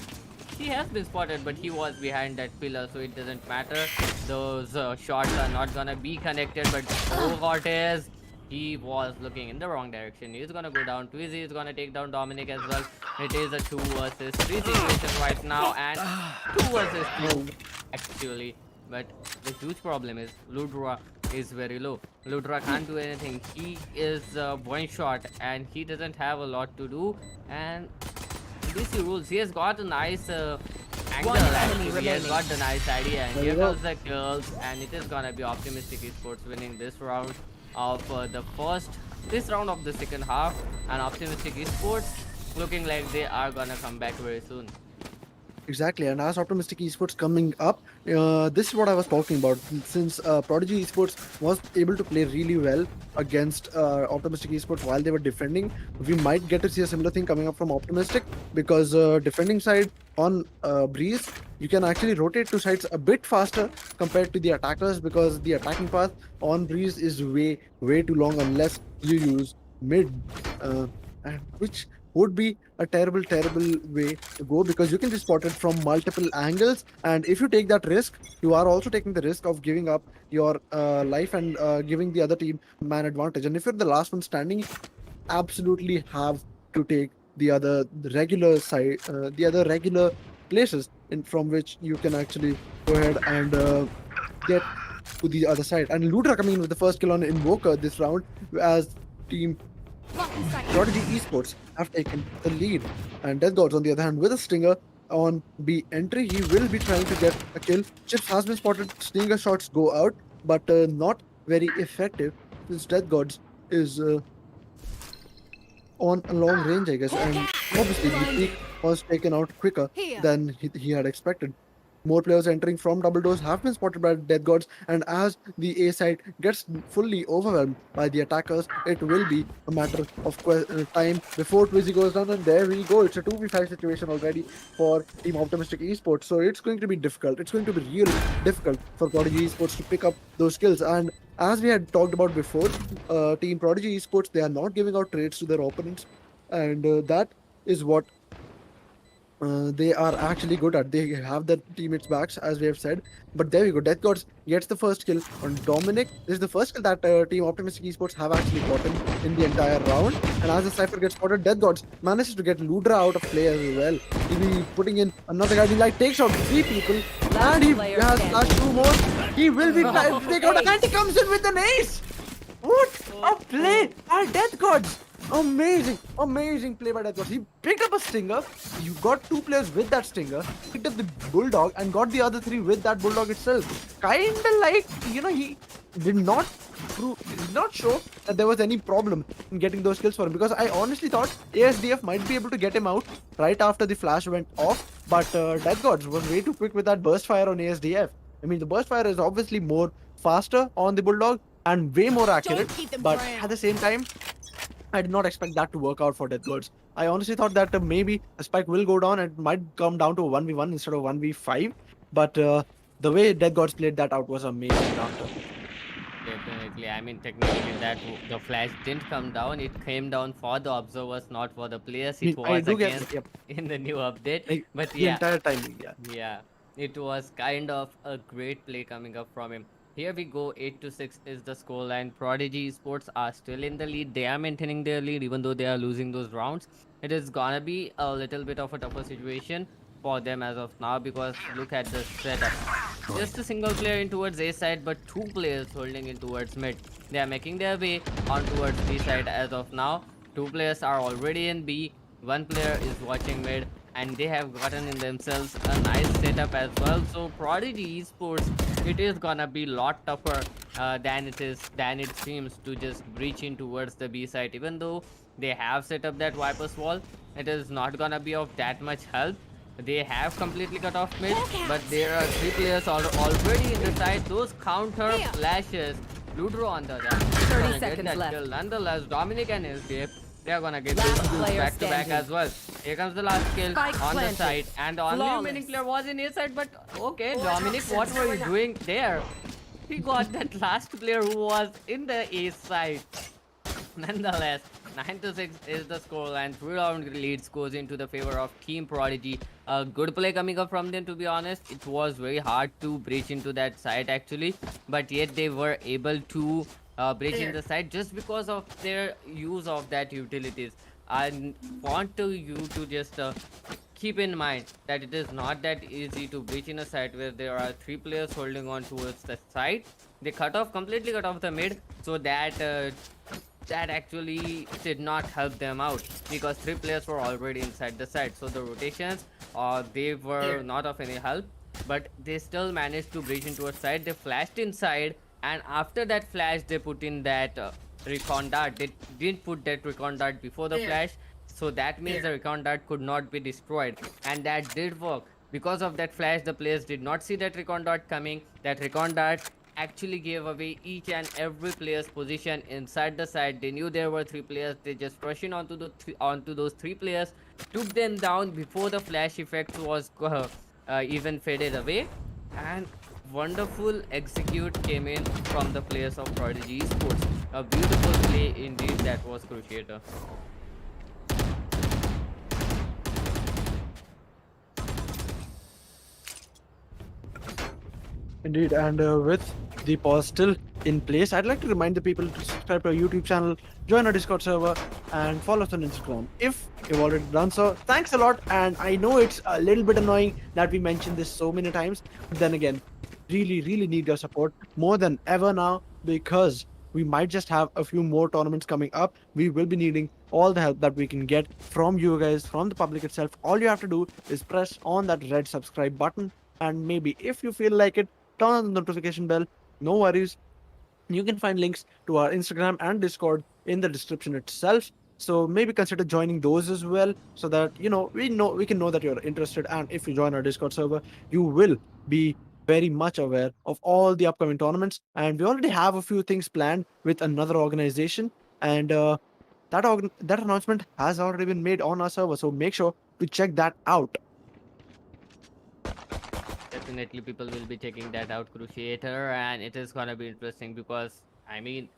Speaker 2: he has been spotted, but he was behind that pillar, so it doesn't matter. Those shots are not gonna be connected. But Cortez, he was looking in the wrong direction. He's gonna go down. Twizy is gonna take down Dominic as well. It is a 2 versus 3 situation right now, and 2 versus 2 actually. But the huge problem is Ludra is very low. Ludra can't do anything. He is one shot, and he doesn't have a lot to do. And DC rules. He has got a nice angle. Actually, he has got the nice idea, and here comes the kills, and it is gonna be Optimistic Esports winning this round of this round of the second half, and Optimistic Esports looking like they are gonna come back very soon.
Speaker 1: Exactly, and as Optimistic Esports coming up, this is what I was talking about. Since Prodigy Esports was able to play really well against Optimistic Esports while they were defending, we might get to see a similar thing coming up from Optimistic, because defending side on Breeze, you can actually rotate to sides a bit faster compared to the attackers, because the attacking path on Breeze is way too long unless you use mid, and which would be a terrible way to go, because you can be spotted from multiple angles, and if you take that risk, you are also taking the risk of giving up your life and giving the other team man advantage. And if you're the last one standing, you absolutely have to take the regular places from which you can actually go ahead and get to the other side. And Ludra coming in with the first kill on Invoker this round as team
Speaker 3: Blocking sight.
Speaker 1: Prodigy eSports have taken the lead. And Death Gods on the other hand with a stinger on B entry, he will be trying to get a kill. Chips has been spotted, stinger shots go out, but not very effective since Death Gods is on a long range, I guess, and obviously the peak was taken out quicker
Speaker 3: Here.
Speaker 1: than he had expected. More players entering from double doors have been spotted by Death Gods, and as the A side gets fully overwhelmed by the attackers, it will be a matter of time before Twizzy goes down, and there we go. It's a 2v5 situation already for Team Optimistic Esports, so it's going to be difficult. It's going to be really difficult for Prodigy Esports to pick up those skills. And as we had talked about before, Team Prodigy Esports, they are not giving out trades to their opponents, and that is what they are actually good at. They have their teammates' backs, as we have said. But there we go. Death Gods gets the first kill on Dominic. This is the first kill that Team Optimistic Esports have actually gotten in the entire round. And as the Cypher gets spotted, Death Gods manages to get Ludra out of play as well. He'll be putting in another guy. He takes out 3 people. And he
Speaker 5: player
Speaker 1: has
Speaker 5: standing.
Speaker 1: last 2 more. He will be take out, and he comes in with an ace. What a play by Death Gods! Amazing play by Death Gods. He picked up a stinger. You got 2 players with that stinger. Picked up the bulldog and got the other 3 with that bulldog itself. Kinda like, he did not show that there was any problem in getting those kills for him, because I honestly thought ASDF might be able to get him out right after the flash went off. But Death Gods was way too quick with that burst fire on ASDF. I mean, the burst fire is obviously more faster on the bulldog and way more accurate,
Speaker 3: keep them
Speaker 1: but
Speaker 3: brown.
Speaker 1: at the same time, I did not expect that to work out for Death Gods. I honestly thought that maybe the spike will go down and it might come down to a 1v1 instead of 1v5. But the way Death Gods played that out was amazing after.
Speaker 2: Definitely. I mean, technically, that the flash didn't come down. It came down for the observers, not for the players. It
Speaker 1: I
Speaker 2: was
Speaker 1: do
Speaker 2: again
Speaker 1: get, yep,
Speaker 2: in the new update.
Speaker 1: like,
Speaker 2: But
Speaker 1: the
Speaker 2: yeah,
Speaker 1: entire timing, yeah.
Speaker 2: yeah, it was kind of a great play coming up from him. Here we go, 8-6 is the scoreline. Prodigy Esports are still in the lead. They are maintaining their lead even though they are losing those rounds. It is gonna be a little bit of a tougher situation for them as of now, because look at the setup. Just a single player in towards A side, but 2 players holding in towards mid. They are making their way on towards B side as of now. 2 players are already in B. 1 player is watching mid, and they have gotten in themselves a nice setup as well. So Prodigy Esports, it is gonna be lot tougher than it seems to just breach in towards the B side. Even though they have set up that Viper's wall, it is not gonna be of that much help. They have completely cut off mid, but there are 3 players already in the side. Those counter flashes, Ludro on the other hand,
Speaker 5: 30
Speaker 2: get
Speaker 5: seconds
Speaker 2: that
Speaker 5: left.
Speaker 2: kill. Nonetheless, Dominic and SDF, they are gonna get
Speaker 5: Last
Speaker 2: those kills
Speaker 5: player
Speaker 2: back to back
Speaker 5: standing.
Speaker 2: as well. Here comes the last kill
Speaker 5: Spike
Speaker 2: on the
Speaker 5: planted.
Speaker 2: side, and the only
Speaker 5: Flawless.
Speaker 2: remaining player was in A side. But okay, Dominic, what were you doing there? He got that last player who was in the A side. Nonetheless, 9-6 is the score, and 3-round leads goes into the favor of Team Prodigy. A good play coming up from them, to be honest. It was very hard to breach into that side actually, but yet they were able to breach in the side just because of their use of that utilities. I want you to just keep in mind that it is not that easy to breach in a side where there are 3 players holding on towards the side. They completely cut off the mid, so that actually did not help them out, because 3 players were already inside the side. So the rotations, they were not of any help, but they still managed to breach into a side. They flashed inside, and after that flash, they put in that recon dart. They didn't put that recon dart before the flash, so that means the recon dart could not be destroyed, and that did work. Because of that flash, the players did not see that recon dart coming. That recon dart actually gave away each and every player's position inside the side. They knew there were 3 players. They just rushed in onto those 3 players, took them down before the flash effect was even faded away, and wonderful execute came in from the players of Prodigy Esports. A beautiful play indeed that was Cruciator.
Speaker 1: Indeed, and with the pause still in place, I'd like to remind the people to subscribe to our YouTube channel, join our Discord server, and follow us on Instagram. If you've already done so, thanks a lot. And I know it's a little bit annoying that we mentioned this so many times, but then again, really need your support more than ever now, because we might just have a few more tournaments coming up. We will be needing all the help that we can get from you guys, from the public itself. All you have to do is press on that red subscribe button, and maybe if you feel like it, turn on the notification bell. No worries, you can find links to our Instagram and Discord in the description itself. So maybe consider joining those as well, so that we can know that you're interested. And if you join our Discord server, you will be very much aware of all the upcoming tournaments. And we already have a few things planned with another organization, and that announcement has already been made on our server. So make sure to check that out.
Speaker 2: Definitely people will be checking that out, Cruciator, and it is gonna be interesting because I mean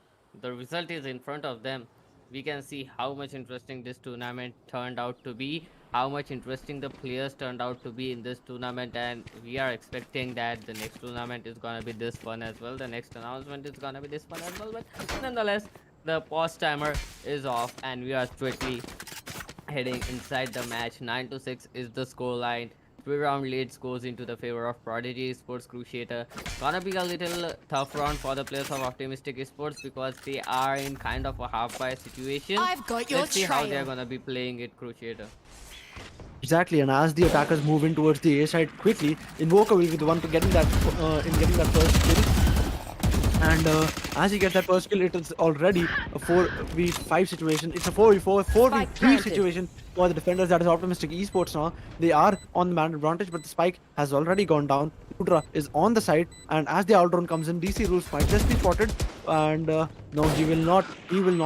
Speaker 2: the result is in front of them. We can see how much interesting this tournament turned out to be, how much interesting the players turned out to be in this tournament, and we are expecting that the next tournament is gonna be this fun as well. The next announcement is gonna be this fun as well, but nonetheless the pause timer is off and we are strictly heading inside the match. 9-6 is the scoreline. 3-round leads goes into the favor of Prodigy eSports. Cruciator gonna be a little tough round for the players of Optimistic eSports because they are in kind of a half-buy situation.
Speaker 3: I've got your
Speaker 2: Let's see how
Speaker 3: trail.
Speaker 2: they're gonna be playing it, Cruciator.
Speaker 1: Exactly, and as the attackers move in towards the A side quickly, Invoker will be the one to getting that first kill. And as you get that first kill, it is already a 4v5 situation. It's a 4v4, 4v3 situation for the defenders. That is Optimistic eSports now. They are on the man advantage, but the spike has already gone down. Udra is on the side, and as the out drone comes in, DC Rules might just be spotted. And no, he will not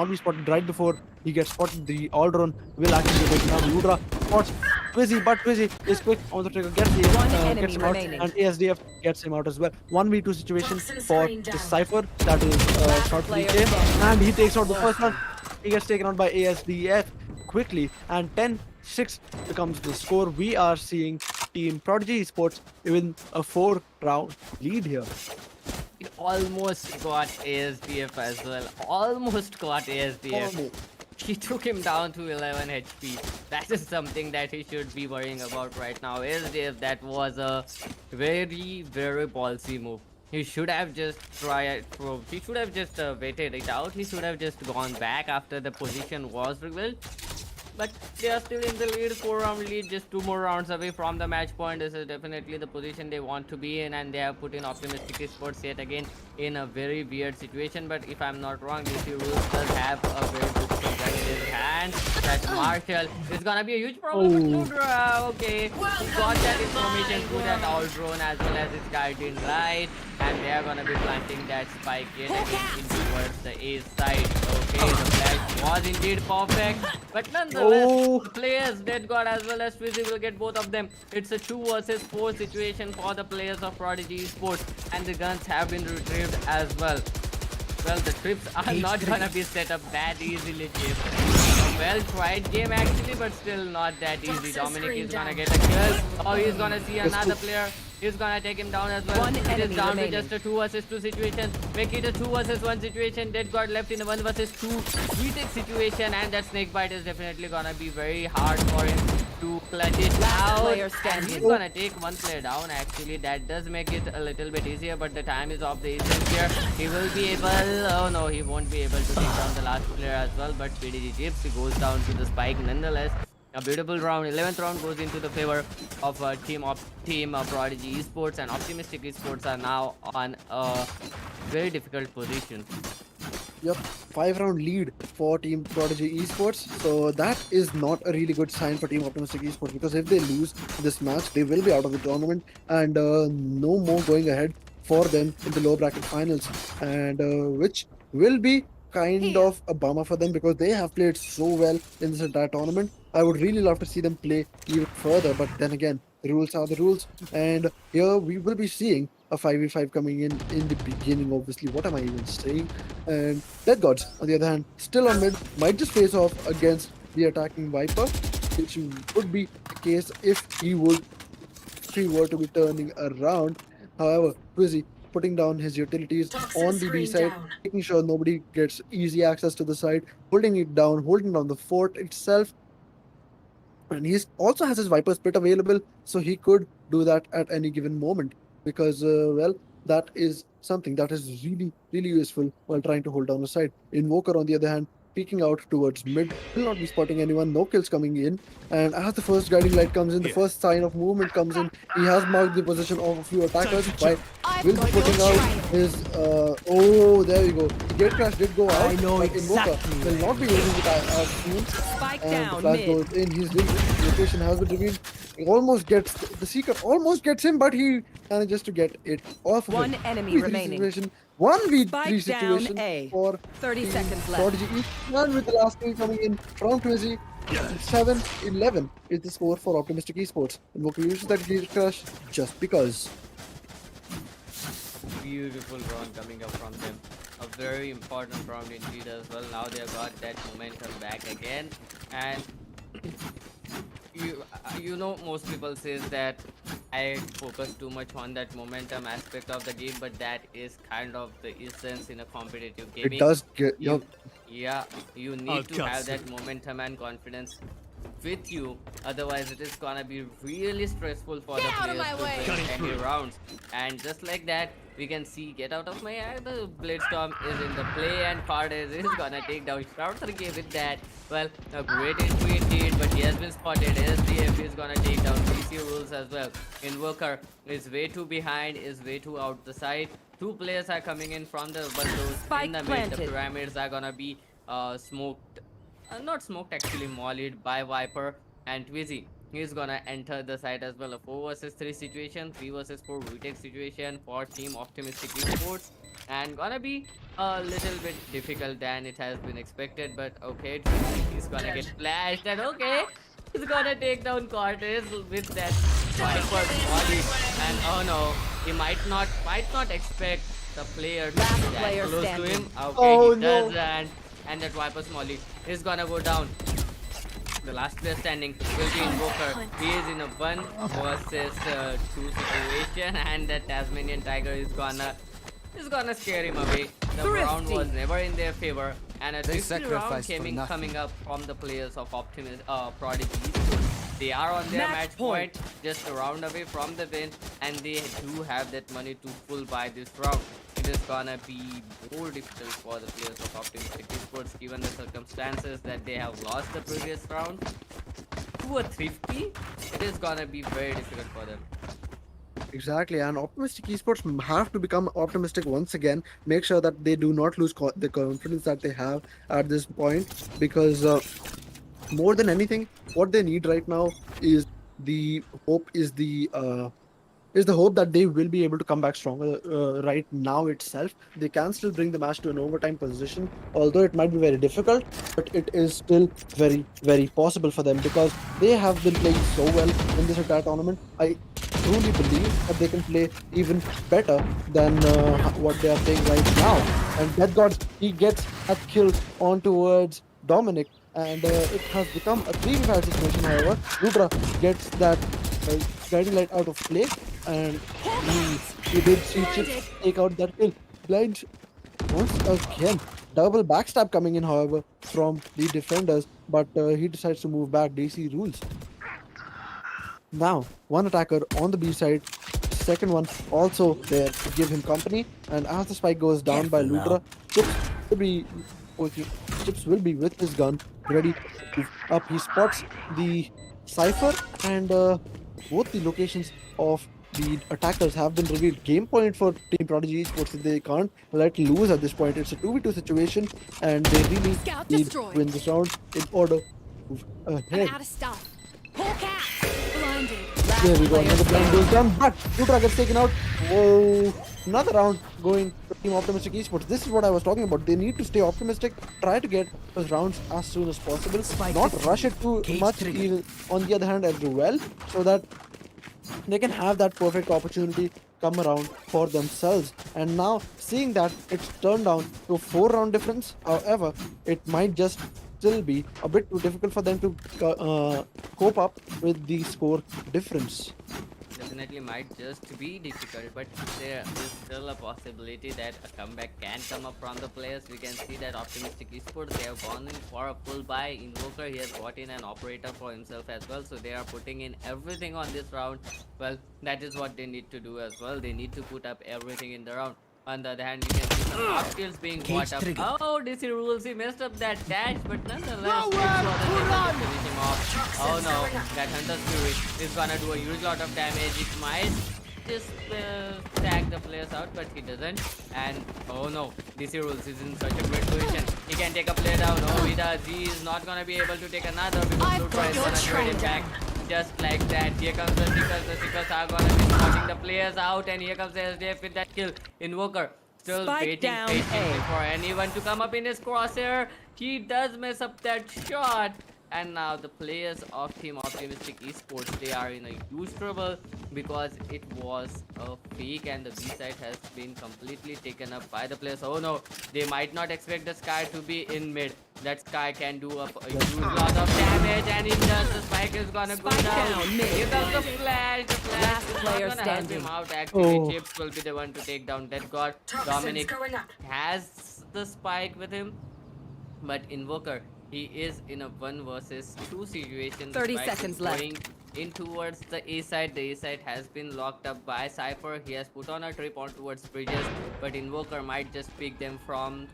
Speaker 1: be spotted right before he gets spotted. The all drone will actually be taken down. Udra spots Twizzy, but Twizzy is quick on the trigger, gets him out, and ASDF gets him out as well. 1v2 situation for the Cypher. That is shot 3K, and he takes out the first one. He gets taken out by ASDF quickly, and 10-6 becomes the score. We are seeing Team Prodigy eSports win a 4-round lead here.
Speaker 2: It almost got ASDF as well. Almost got ASDF. He took him down to 11 HP. That is something that he should be worrying about right now. ASDF, that was a very ballsy move. He should have just he should have just waited it out. He should have just gone back after the position was revealed. But they are still in the lead, 4-round lead, just 2 more rounds away from the match point. This is definitely the position they want to be in, and they have put in Optimistic eSports yet again in a very weird situation. But if I'm not wrong, DC Rules does have a very good gun in his hand. That's Marshall. It's gonna be a huge problem with Ludra. Okay, he got that information through that all drone as well as his guardian right, and they are gonna be planting that spike yet again in towards the A side. Okay, the flash was indeed perfect, but nonetheless, the players Dead God as well as Fizzy will get both of them. It's a 2 versus 4 situation for the players of Prodigy eSports, and the guns have been retrieved as well. Well, the trips are not gonna be set up that easily, Jim. A well tried game actually, but still not that easy. Dominic is gonna get a kill. Oh, he's gonna see another player. He's gonna take him down as well.
Speaker 5: One
Speaker 2: It is
Speaker 5: enemy
Speaker 2: down
Speaker 5: remaining.
Speaker 2: to just a 2 versus 2 situation. Make it a 2 versus 1 situation. Dead God left in a 1 versus 2 retake situation, and that snake bite is definitely gonna be very hard for him to clutch it out.
Speaker 5: player
Speaker 2: And
Speaker 5: standing.
Speaker 2: he's gonna take 1 player down actually. That does make it a little bit easier, but the time is of the essence here. He will be able, oh no, he won't be able to take down the last player as well, but PDG chips, he goes down to the spike nonetheless. A beautiful round. 11th round goes into the favor of team Prodigy eSports, and Optimistic eSports are now on a very difficult position.
Speaker 1: Yep, 5-round lead for Team Prodigy eSports. So that is not a really good sign for Team Optimistic eSports, because if they lose this match, they will be out of the tournament, and no more going ahead for them in the lower bracket finals, and which will be kind of a bummer for them, because they have played so well in this entire tournament. I would really love to see them play even further, but then again, the rules are the rules, and here we will be seeing a 5v5 coming in the beginning. Obviously, what am I even saying? And Dead Gods, on the other hand, still on mid, might just face off against the attacking Viper, which would be the case if he were to be turning around. However, Quizzy putting down his utilities on the B side, making sure nobody gets easy access to the side, holding it down, holding down the fort itself. And he also has his Viper Spit available, so he could do that at any given moment because, well, that is something that is really, really useful while trying to hold down the side. Invoker, on the other hand, peeking out towards mid, will not be spotting anyone, no kills coming in. And as the first guiding light comes in, the first sign of movement comes in, he has marked the position of a few attackers. But will be putting out his, oh, there we go. The gate crash did go out,
Speaker 6: I know
Speaker 1: but Invoker
Speaker 6: exactly
Speaker 1: will not be using it as soon.
Speaker 5: Spike
Speaker 1: And the
Speaker 5: down
Speaker 1: flash
Speaker 5: mid.
Speaker 1: goes in. His location has been revealed. He almost gets the seeker, almost gets him, but he manages to get it off of
Speaker 5: One
Speaker 1: him.
Speaker 5: enemy
Speaker 1: 3v3
Speaker 5: remaining.
Speaker 1: situation, 1v3
Speaker 5: Spike down
Speaker 1: situation
Speaker 5: A.
Speaker 1: for
Speaker 5: 30
Speaker 1: Team
Speaker 5: seconds left.
Speaker 1: Prodigy. And with the last kill coming in from Twizy, 7-11 is the score for Optimistic Esports. Invoker uses that gate crash just because.
Speaker 2: Beautiful round coming up from them. A very important round indeed as well. Now they have got that momentum back again, and you know, most people says that I focus too much on that momentum aspect of the game, but that is kind of the essence in a competitive gaming.
Speaker 1: It does get
Speaker 2: Yeah, you need to have that momentum and confidence with you, otherwise it is gonna be really stressful for the
Speaker 3: out of
Speaker 2: players
Speaker 3: my
Speaker 2: to
Speaker 3: way.
Speaker 2: win any rounds. And just like that, we can see, get out of my eye, the Bladestorm is in the play, and Cortez is gonna take down RaptorX with that. Well, a great entry indeed, but he has been spotted. SDF is gonna take down PC Rules as well. Invoker is way too behind, is way too out the side. Two players are coming in from the bundles
Speaker 5: Spike
Speaker 2: in the mid.
Speaker 5: planted.
Speaker 2: The pyramids are gonna be smoked, not smoked, actually mollied by Viper and Twizy. He's gonna enter the site as well. A 4 versus 3 situation, 3 versus 4 retake situation for Team Optimistic Esports, and gonna be a little bit difficult than it has been expected. But okay, he's gonna get flashed, and okay, he's gonna take down Cortez with that Viper molly. And oh no, he might not expect the player to
Speaker 5: Last
Speaker 2: be that
Speaker 5: player
Speaker 2: close to
Speaker 5: standing.
Speaker 2: him. Okay,
Speaker 1: Oh,
Speaker 2: he
Speaker 1: no.
Speaker 2: does, and that Viper's molly is gonna go down. The last player standing will be Invoker. He is in a 1 versus 2 situation, and the Tasmanian Tiger is gonna scare him away. The round was never in their favor, and a 50 round coming up from the players of Prodigy. They are on their match point, just a round away from the win, and they do have that money to full buy this round. It is gonna be more difficult for the players of Optimistic Esports, given the circumstances that they have lost the previous round to a thrifty. It is gonna be very difficult for them.
Speaker 1: Exactly, and Optimistic Esports have to become optimistic once again. Make sure that they do not lose the confidence that they have at this point, because more than anything, what they need right now is the hope. Is the hope that they will be able to come back stronger right now itself. They can still bring the match to an overtime position, although it might be very difficult, but it is still very, very possible for them because they have been playing so well in this entire tournament. I truly believe that they can play even better than what they are playing right now. And Death God, he gets a kill on towards Dominic, and it has become a 3v5 situation. However, Ludra gets that guiding light out of play, and he did see Chips take out that kill. Blind once again. Double backstab coming in, however, from the defenders, but he decides to move back. DC rules. Now, one attacker on the B side, second one also there to give him company, and as the spike goes down by Ludra, Chips will be with his gun ready to move up. He spots the Cypher, and both the locations of the attackers have been revealed. Game point for Team Prodigy Esports. They can't let lose at this point. It's a 2v2 situation, and they really
Speaker 3: Scout
Speaker 1: need to
Speaker 3: destroyed.
Speaker 1: win this round in order to move ahead.
Speaker 3: I'm out of stuff. Whole cat. Blinded.
Speaker 1: There we go, another blind goes down, but Lutra gets taken out. Whoa, another round going to Team Optimistic Esports. This is what I was talking about. They need to stay optimistic, try to get those rounds as soon as possible, not rush it too much even on the other hand as well, so that they can have that perfect opportunity come around for themselves. And now, seeing that it's turned down to a 4-round difference, however, it might just still be a bit too difficult for them to cope up with the score difference.
Speaker 2: definitely might just be difficult, but there is still a possibility that a comeback can come up from the players. We can see that Optimistic Esports, they have gone in for a full buy. Invoker, he has got in an operator for himself as well, so they are putting in everything on this round. Well, that is what they need to do as well. They need to put up everything in the round. On the other hand, you can see some top kills being brought up.
Speaker 6: trigger.
Speaker 2: Oh, DC rules, he messed up that dash, but nonetheless,
Speaker 4: Nowhere
Speaker 2: it's
Speaker 4: to
Speaker 2: able
Speaker 4: run.
Speaker 2: to finish him off. Oh no, that Hunter's Fury is gonna do a huge lot of damage. It might just tag the players out, but he doesn't. And oh no, DC rules is in such a great position. He can take a player down. Oh, he does. He is not gonna be able to take another because
Speaker 3: I've
Speaker 2: Lutra
Speaker 3: got
Speaker 2: is
Speaker 3: your
Speaker 2: gonna trade
Speaker 3: train
Speaker 2: it back. Just like that, here comes the Seekers. The Seekers are gonna be spotting the players out, and here comes the SDF with that kill. Invoker still
Speaker 5: Spike
Speaker 2: waiting
Speaker 5: down
Speaker 2: patiently
Speaker 5: A.
Speaker 2: for anyone to come up in his crosshair. He does mess up that shot. And now the players of Team Optimistic Esports, they are in a huge trouble because it was a fake and the B side has been completely taken up by the players. Oh no, they might not expect the Sky to be in mid. That Sky can do a huge lot of damage, and it does. The Spike is gonna go
Speaker 5: Spike
Speaker 2: down.
Speaker 5: down, mid.
Speaker 2: Here comes the flash. The flash
Speaker 5: Last
Speaker 2: is not
Speaker 5: player
Speaker 2: gonna help
Speaker 5: standing.
Speaker 2: him out. Actually,
Speaker 1: Oh.
Speaker 2: Chips will be the one to take down that god. Dominic has the Spike with him, but Invoker, he is in a 1 versus 2 situation. The
Speaker 5: 30
Speaker 2: Spike is
Speaker 5: seconds left.
Speaker 2: going in towards the A side. The A side has been locked up by Cypher. He has put on a trip on towards bridges, but Invoker might just pick them from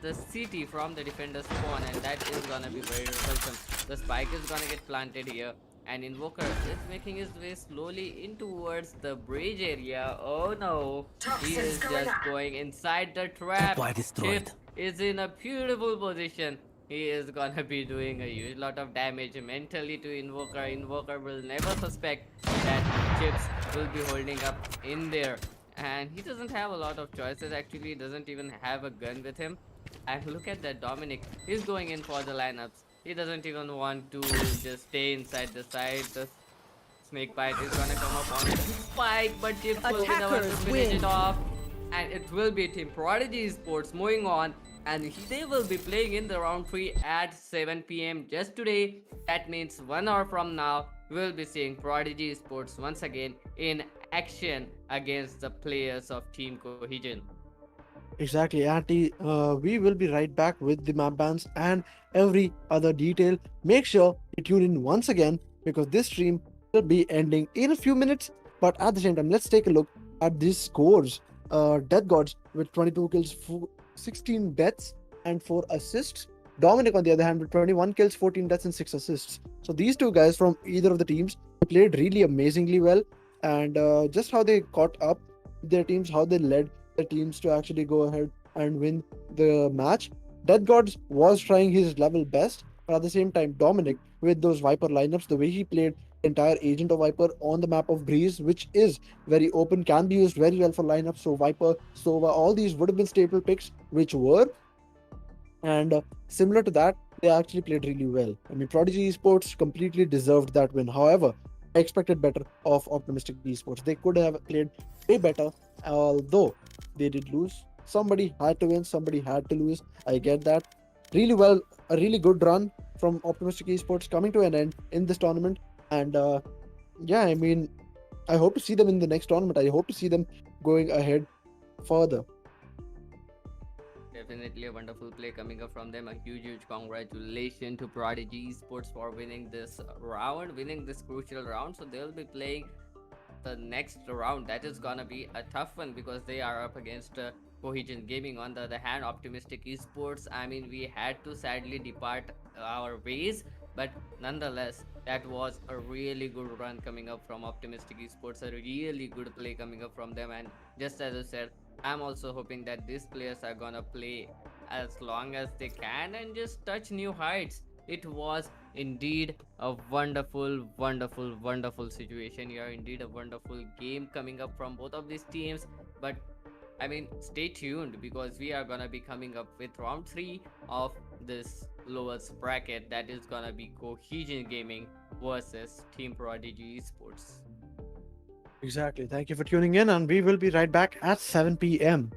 Speaker 2: the city, from the defender spawn, and that is gonna be very welcome. The Spike is gonna get planted here, and Invoker is making his way slowly in towards the bridge area. Oh no, he is just going inside the trap.
Speaker 6: Tripwire destroyed.
Speaker 2: Chips is in a beautiful position. He is gonna be doing a huge lot of damage mentally to Invoker. Invoker will never suspect that Chips will be holding up in there. And he doesn't have a lot of choices actually. He doesn't even have a gun with him. And look at that, Dominic. He's going in for the lineups. He doesn't even want to just stay inside the side. The snake bite is gonna come up on the Spike, but Chips will be the one to
Speaker 5: Attackers
Speaker 2: finish
Speaker 5: win.
Speaker 2: it off. And it will be Team Prodigy Sports moving on, and they will be playing in the round 3 at 7 p.m. just today. That means 1 hour from now, we'll be seeing Prodigy Sports once again in action against the players of Team Cohesion.
Speaker 1: Exactly, Auntie. We will be right back with the map bans and every other detail. Make sure you tune in once again because this stream will be ending in a few minutes. But at the same time, let's take a look at these scores. Death Gods with 22 kills, 16 deaths, and 4 assists. Dominic, on the other hand, with 21 kills, 14 deaths, and 6 assists. So these two guys from either of the teams played really amazingly well, and just how they caught up their teams, how they led the teams to actually go ahead and win the match. Death Gods was trying his level best, but at the same time, Dominic, with those Viper lineups, the way he played the entire Agent of Viper on the map of Breeze, which is very open, can be used very well for lineups. So Viper, Sova, all these would have been staple picks, which were. And similar to that, they actually played really well. I mean, Prodigy Esports completely deserved that win. However, I expected better of Optimistic Esports. They could have played way better, although they did lose. Somebody had to win, somebody had to lose. I get that. Really well, a really good run from Optimistic Esports coming to an end in this tournament. And yeah, I mean, I hope to see them in the next tournament. I hope to see them going ahead further.
Speaker 2: Definitely a wonderful play coming up from them. A huge congratulations to Prodigy Esports for winning this round, winning this crucial round. So they'll be playing the next round. That is gonna be a tough one because they are up against Cohesion Gaming. On the other hand, Optimistic Esports, I mean, we had to sadly depart our ways, but nonetheless, that was a really good run coming up from Optimistic Esports, a really good play coming up from them. And just as I said, I'm also hoping that these players are gonna play as long as they can and just touch new heights. It was indeed a wonderful situation here. Indeed a wonderful game coming up from both of these teams. But I mean, stay tuned because we are gonna be coming up with round 3 of this lowest bracket. That is gonna be Cohesion Gaming versus Team Prodigy Esports.
Speaker 1: Exactly. Thank you for tuning in, and we will be right back at 7 p.m.